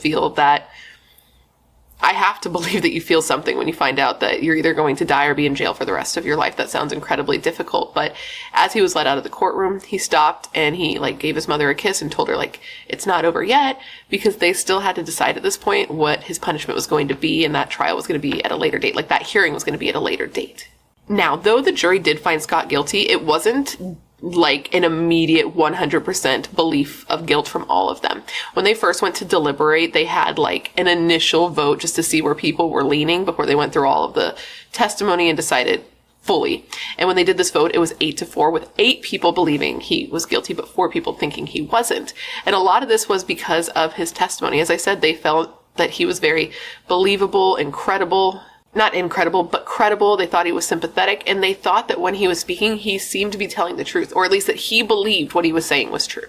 believe that you feel something when you find out that you're either going to die or be in jail for the rest of your life. That sounds incredibly difficult. But as he was let out of the courtroom, he stopped and he gave his mother a kiss and told her it's not over yet, because they still had to decide at this point what his punishment was going to be, and that trial was going to be at a later date. That hearing was going to be at a later date. Now, though the jury did find Scott guilty, it wasn't an immediate 100% belief of guilt from all of them. When they first went to deliberate, they had an initial vote just to see where people were leaning before they went through all of the testimony and decided fully. And when they did this vote, it was 8-4, with 8 people believing he was guilty, but 4 people thinking he wasn't. And a lot of this was because of his testimony. As I said, they felt that he was very believable and credible. Not incredible, but credible. They thought he was sympathetic, and they thought that when he was speaking, he seemed to be telling the truth, or at least that he believed what he was saying was true.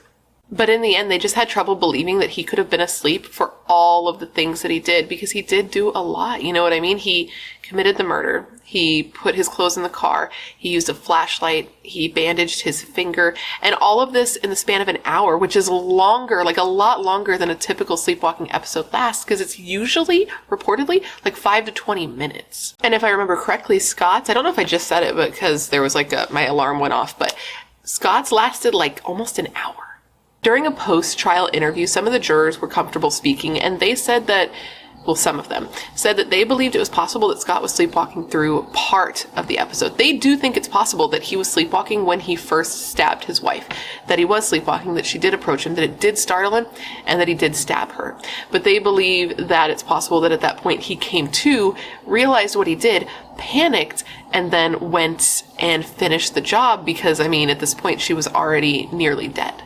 But in the end, they just had trouble believing that he could have been asleep for all of the things that he did, because he did do a lot. You know what I mean? He committed the murder. He put his clothes in the car. He used a flashlight. He bandaged his finger. And all of this in the span of an hour, which is longer, a lot longer than a typical sleepwalking episode lasts, because it's usually, reportedly, 5 to 20 minutes. And if I remember correctly, Scott's, I don't know if I just said it, but because there was my alarm went off, but Scott's lasted almost an hour. During a post-trial interview, some of the jurors were comfortable speaking, and they said that, some of them said that they believed it was possible that Scott was sleepwalking through part of the episode. They do think it's possible that he was sleepwalking when he first stabbed his wife, that he was sleepwalking, that she did approach him, that it did startle him, and that he did stab her. But they believe that it's possible that at that point he came to, realized what he did, panicked, and then went and finished the job because, at this point she was already nearly dead.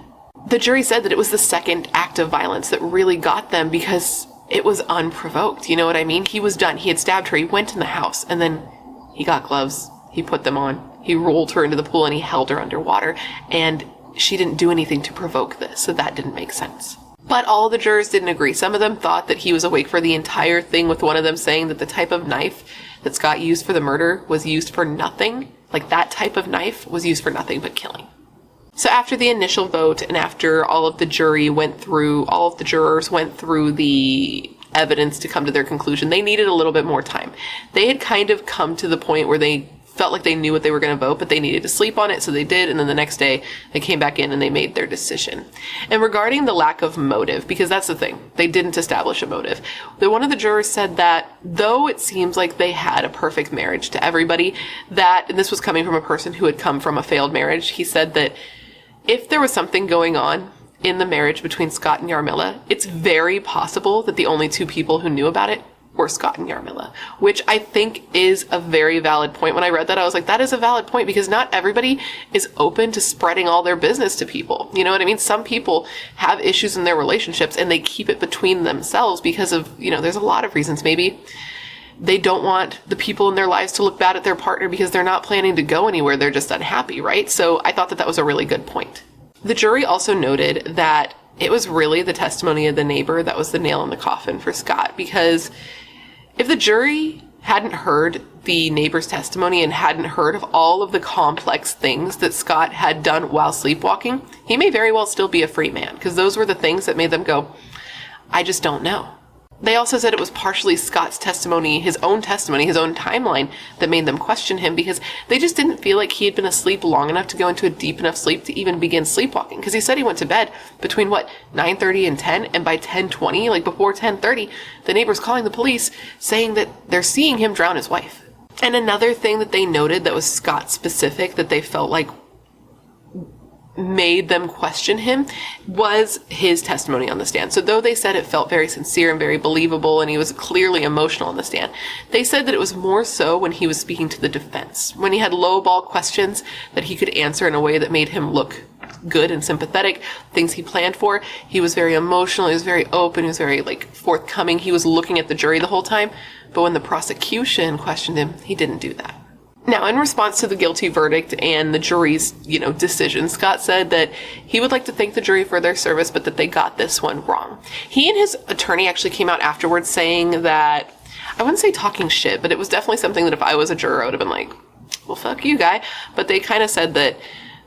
The jury said that it was the second act of violence that really got them because it was unprovoked. You know what I mean? He was done. He had stabbed her. He went in the house, and then he got gloves. He put them on. He rolled her into the pool, and he held her underwater. And she didn't do anything to provoke this, so that didn't make sense. But all of the jurors didn't agree. Some of them thought that he was awake for the entire thing, with one of them saying that the type of knife that Scott used for the murder was used for nothing. That type of knife was used for nothing but killing. So after the initial vote and after all of the jurors went through the evidence to come to their conclusion, they needed a little bit more time. They had kind of come to the point where they felt like they knew what they were going to vote, but they needed to sleep on it, so they did, and then the next day they came back in and they made their decision. And regarding the lack of motive, because that's the thing, they didn't establish a motive. One of the jurors said that though it seems like they had a perfect marriage to everybody, and this was coming from a person who had come from a failed marriage, he said that if there was something going on in the marriage between Scott and Yarmila, it's very possible that the only 2 people who knew about it were Scott and Yarmila, which I think is a very valid point. When I read that, I was like, that is a valid point, because not everybody is open to spreading all their business to people. You know what I mean? Some people have issues in their relationships and they keep it between themselves because of, there's a lot of reasons. Maybe they don't want the people in their lives to look bad at their partner because they're not planning to go anywhere. They're just unhappy, right? So I thought that was a really good point. The jury also noted that it was really the testimony of the neighbor that was the nail in the coffin for Scott, because if the jury hadn't heard the neighbor's testimony and hadn't heard of all of the complex things that Scott had done while sleepwalking, he may very well still be a free man, because those were the things that made them go, I just don't know. They also said it was partially Scott's testimony, his own timeline, that made them question him, because they just didn't feel like he had been asleep long enough to go into a deep enough sleep to even begin sleepwalking. Because he said he went to bed between, 9:30 and 10, and by 10:20, before 10:30, the neighbor's calling the police saying that they're seeing him drown his wife. And another thing that they noted that was Scott specific that they felt like made them question him was his testimony on the stand. So though they said it felt very sincere and very believable and he was clearly emotional on the stand, they said that it was more so when he was speaking to the defense, when he had lowball questions that he could answer in a way that made him look good and sympathetic, things he planned for. He was very emotional, he was very open, he was very forthcoming, he was looking at the jury the whole time. But when the prosecution questioned him, he didn't do that. Now, in response to the guilty verdict and the jury's, decision, Scott said that he would like to thank the jury for their service, but that they got this one wrong. He and his attorney actually came out afterwards saying that, I wouldn't say talking shit, but it was definitely something that if I was a juror, I would have been like, well, fuck you, guy. But they kind of said that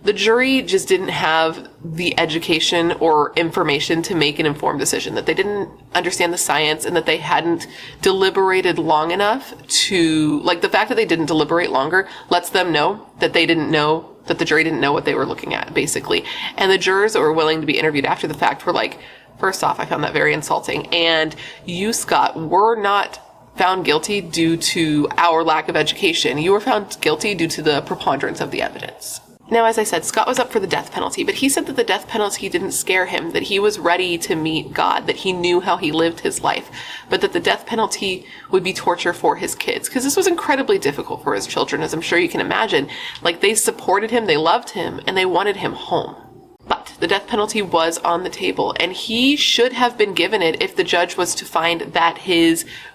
the jury just didn't have the education or information to make an informed decision, that they didn't understand the science and that they hadn't deliberated long enough to, the fact that they didn't deliberate longer lets them know that they didn't know, that the jury didn't know what they were looking at, basically. And the jurors that were willing to be interviewed after the fact were like, first off, I found that very insulting. And you, Scott, were not found guilty due to our lack of education. You were found guilty due to the preponderance of the evidence. Now, as I said, Scott was up for the death penalty, but he said that the death penalty didn't scare him, that he was ready to meet God, that he knew how he lived his life, but that the death penalty would be torture for his kids, because this was incredibly difficult for his children, as I'm sure you can imagine. They supported him, they loved him, and they wanted him home. But the death penalty was on the table, and he should have been given it if the judge was to find that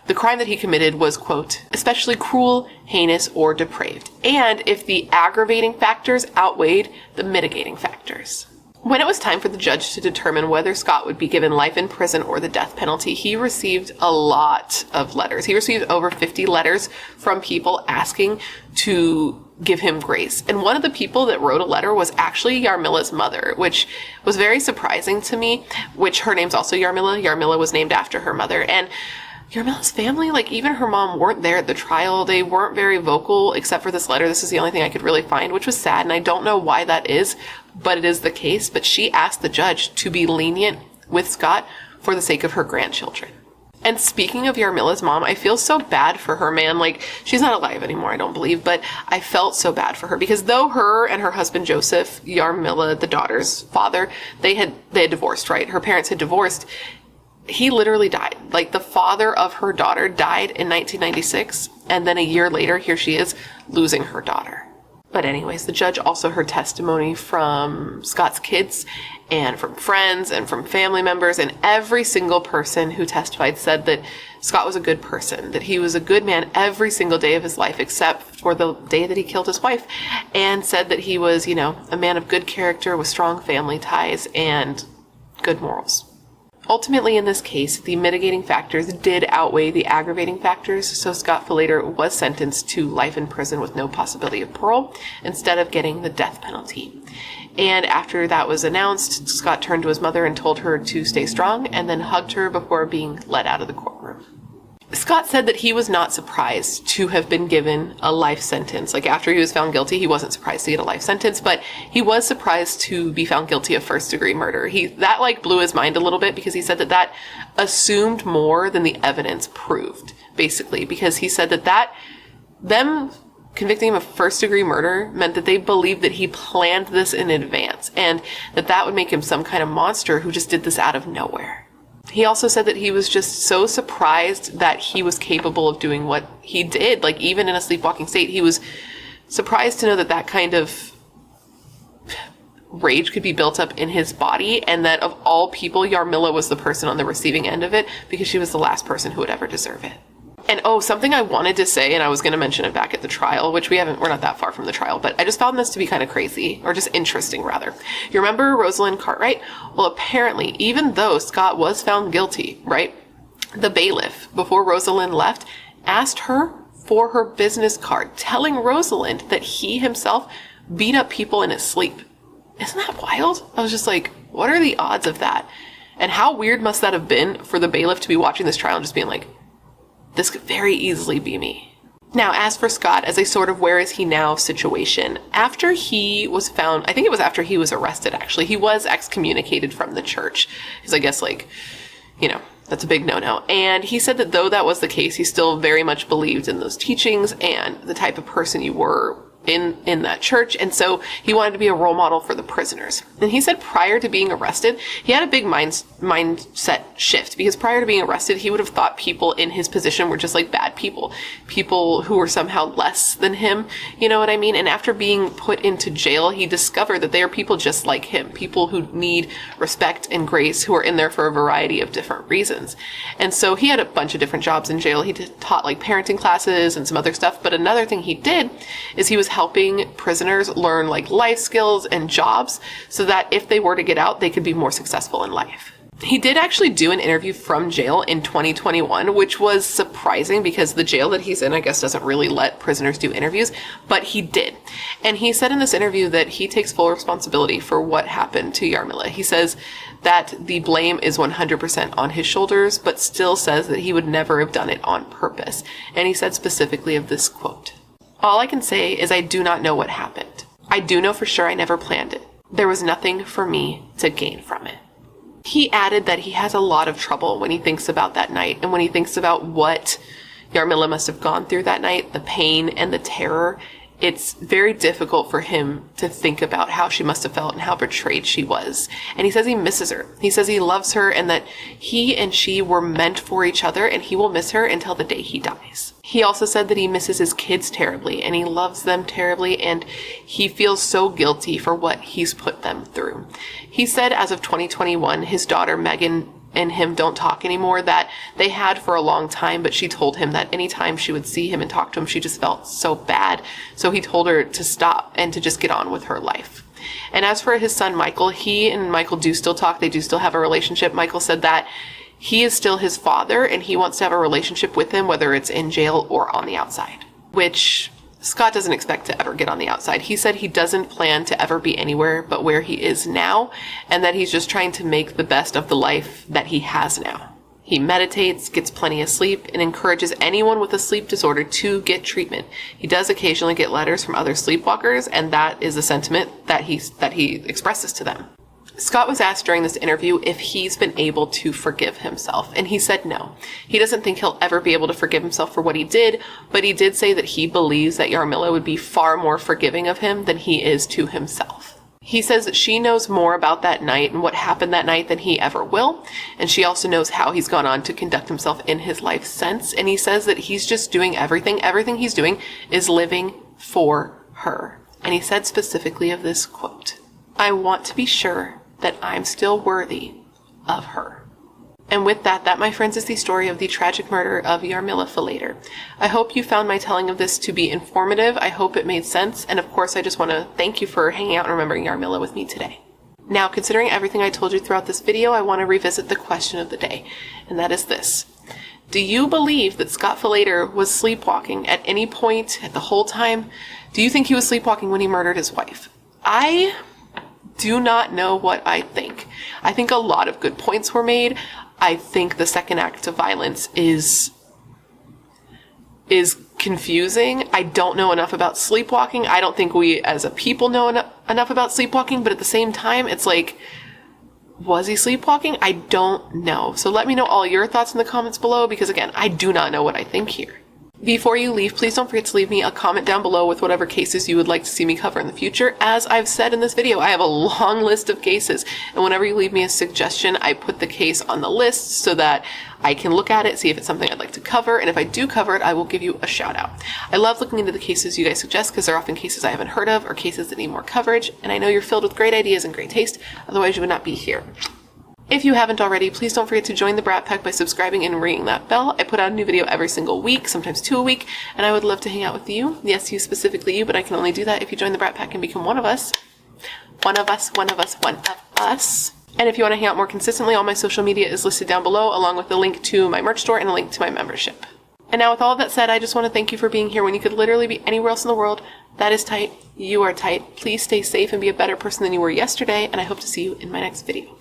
the crime that he committed was, quote, especially cruel, heinous, or depraved, and if the aggravating factors outweighed the mitigating factors. When it was time for the judge to determine whether Scott would be given life in prison or the death penalty, he received a lot of letters. He received over 50 letters from people asking to give him grace. And one of the people that wrote a letter was actually Yarmila's mother, which was very surprising to me, which her name's also Yarmila. Yarmila was named after her mother. And Yarmila's family, even her mom, weren't there at the trial. They weren't very vocal except for this letter. This is the only thing I could really find, which was sad. And I don't know why that is, but it is the case. But she asked the judge to be lenient with Scott for the sake of her grandchildren. And speaking of Yarmila's mom, I feel so bad for her, man. She's not alive anymore, I don't believe, but I felt so bad for her because though her and her husband Joseph, Yarmila, the daughter's father, they had divorced, right? Her parents had divorced. He literally died. The father of her daughter died in 1996, and then a year later, here she is losing her daughter. But anyways, the judge also heard testimony from Scott's kids and from friends and from family members, and every single person who testified said that Scott was a good person, that he was a good man every single day of his life except for the day that he killed his wife, and said that he was, a man of good character with strong family ties and good morals. Ultimately, in this case, the mitigating factors did outweigh the aggravating factors, so Scott Falater was sentenced to life in prison with no possibility of parole instead of getting the death penalty. And after that was announced, Scott turned to his mother and told her to stay strong and then hugged her before being let out of the courtroom. Scott said that he was not surprised to have been given a life sentence. After he was found guilty, he wasn't surprised to get a life sentence, but he was surprised to be found guilty of first-degree murder. That blew his mind a little bit because he said that assumed more than the evidence proved, basically, because he said that them convicting him of first-degree murder meant that they believed that he planned this in advance and that would make him some kind of monster who just did this out of nowhere. He also said that he was just so surprised that he was capable of doing what he did. Even in a sleepwalking state, he was surprised to know that kind of rage could be built up in his body, and that of all people, Yarmila was the person on the receiving end of it because she was the last person who would ever deserve it. And something I wanted to say, and I was going to mention it back at the trial, which we're not that far from the trial, but I just found this to be kind of crazy, or just interesting rather. You remember Rosalind Cartwright? Well, apparently, even though Scott was found guilty, right, the bailiff, before Rosalind left, asked her for her business card, telling Rosalind that he himself beat up people in his sleep. Isn't that wild? I was just like, what are the odds of that? And how weird must that have been for the bailiff to be watching this trial and just being like, this could very easily be me. Now, as for Scott, as a sort of where is he now situation, after he was found, I think it was after he was arrested, actually, he was excommunicated from the church. Because I guess, like, you know, that's a big no-no. And he said that though that was the case, he still very much believed in those teachings and the type of person you were in that church, and so he wanted to be a role model for the prisoners. And he said prior to being arrested, he had a big mindset shift, because prior to being arrested, he would have thought people in his position were just like bad people who were somehow less than him, you know what I mean? And after being put into jail, he discovered that they are people just like him, people who need respect and grace, who are in there for a variety of different reasons. And so he had a bunch of different jobs in jail. He taught like parenting classes and some other stuff, but another thing he did is he was helping prisoners learn like life skills and jobs so that if they were to get out, they could be more successful in life. He did actually do an interview from jail in 2021, which was surprising because the jail that he's in, I guess, doesn't really let prisoners do interviews, but he did. And he said in this interview that he takes full responsibility for what happened to Yarmila. He says that the blame is 100% on his shoulders, but still says that he would never have done it on purpose. And he said specifically of this quote, "All I can say is I do not know what happened. I do know for sure I never planned it. There was nothing for me to gain from it." He added that he has a lot of trouble when he thinks about that night and when he thinks about what Yarmila must have gone through that night, the pain and the terror. It's very difficult for him to think about how she must have felt and how betrayed she was. And he says he misses her. He says he loves her and that he and she were meant for each other, and he will miss her until the day he dies. He also said that he misses his kids terribly and he loves them terribly, and he feels so guilty for what he's put them through. He said as of 2021, his daughter Megan and him don't talk anymore, that they had for a long time, but she told him that anytime she would see him and talk to him, she just felt so bad. So he told her to stop and to just get on with her life. And as for his son Michael, he and Michael do still talk. They do still have a relationship. Michael said that he is still his father and he wants to have a relationship with him, whether it's in jail or on the outside, which Scott doesn't expect to ever get on the outside. He said he doesn't plan to ever be anywhere but where he is now, and that he's just trying to make the best of the life that he has now. He meditates, gets plenty of sleep, and encourages anyone with a sleep disorder to get treatment. He does occasionally get letters from other sleepwalkers, and that is a sentiment that he expresses to them. Scott was asked during this interview if he's been able to forgive himself, and he said no. He doesn't think he'll ever be able to forgive himself for what he did, but he did say that he believes that Yarmila would be far more forgiving of him than he is to himself. He says that she knows more about that night and what happened that night than he ever will, and she also knows how he's gone on to conduct himself in his life since, and he says that he's just doing everything he's doing is living for her. And he said specifically of this quote, "I want to be sure that I'm still worthy of her." And with that, my friends, is the story of the tragic murder of Yarmila Falater. I hope you found my telling of this to be informative. I hope it made sense. And of course, I just want to thank you for hanging out and remembering Yarmila with me today. Now, considering everything I told you throughout this video, I want to revisit the question of the day. And that is this. Do you believe that Scott Falater was sleepwalking at any point at the whole time? Do you think he was sleepwalking when he murdered his wife? I do not know what I think. I think a lot of good points were made. I think the second act of violence is confusing. I don't know enough about sleepwalking. I don't think we as a people know enough about sleepwalking, but at the same time, it's like, was he sleepwalking? I don't know. So let me know all your thoughts in the comments below, because again, I do not know what I think here. Before you leave, please don't forget to leave me a comment down below with whatever cases you would like to see me cover in the future. As I've said in this video, I have a long list of cases, and whenever you leave me a suggestion, I put the case on the list so that I can look at it, see if it's something I'd like to cover, and if I do cover it, I will give you a shout out. I love looking into the cases you guys suggest because they're often cases I haven't heard of or cases that need more coverage, and I know you're filled with great ideas and great taste, otherwise you would not be here. If you haven't already, please don't forget to join the Brat Pack by subscribing and ringing that bell. I put out a new video every single week, sometimes 2 a week, and I would love to hang out with you. Yes, you specifically you, but I can only do that if you join the Brat Pack and become one of us. One of us. And if you want to hang out more consistently, all my social media is listed down below, along with a link to my merch store and a link to my membership. And now with all of that said, I just want to thank you for being here when you could literally be anywhere else in the world. That is tight. You are tight. Please stay safe and be a better person than you were yesterday, and I hope to see you in my next video.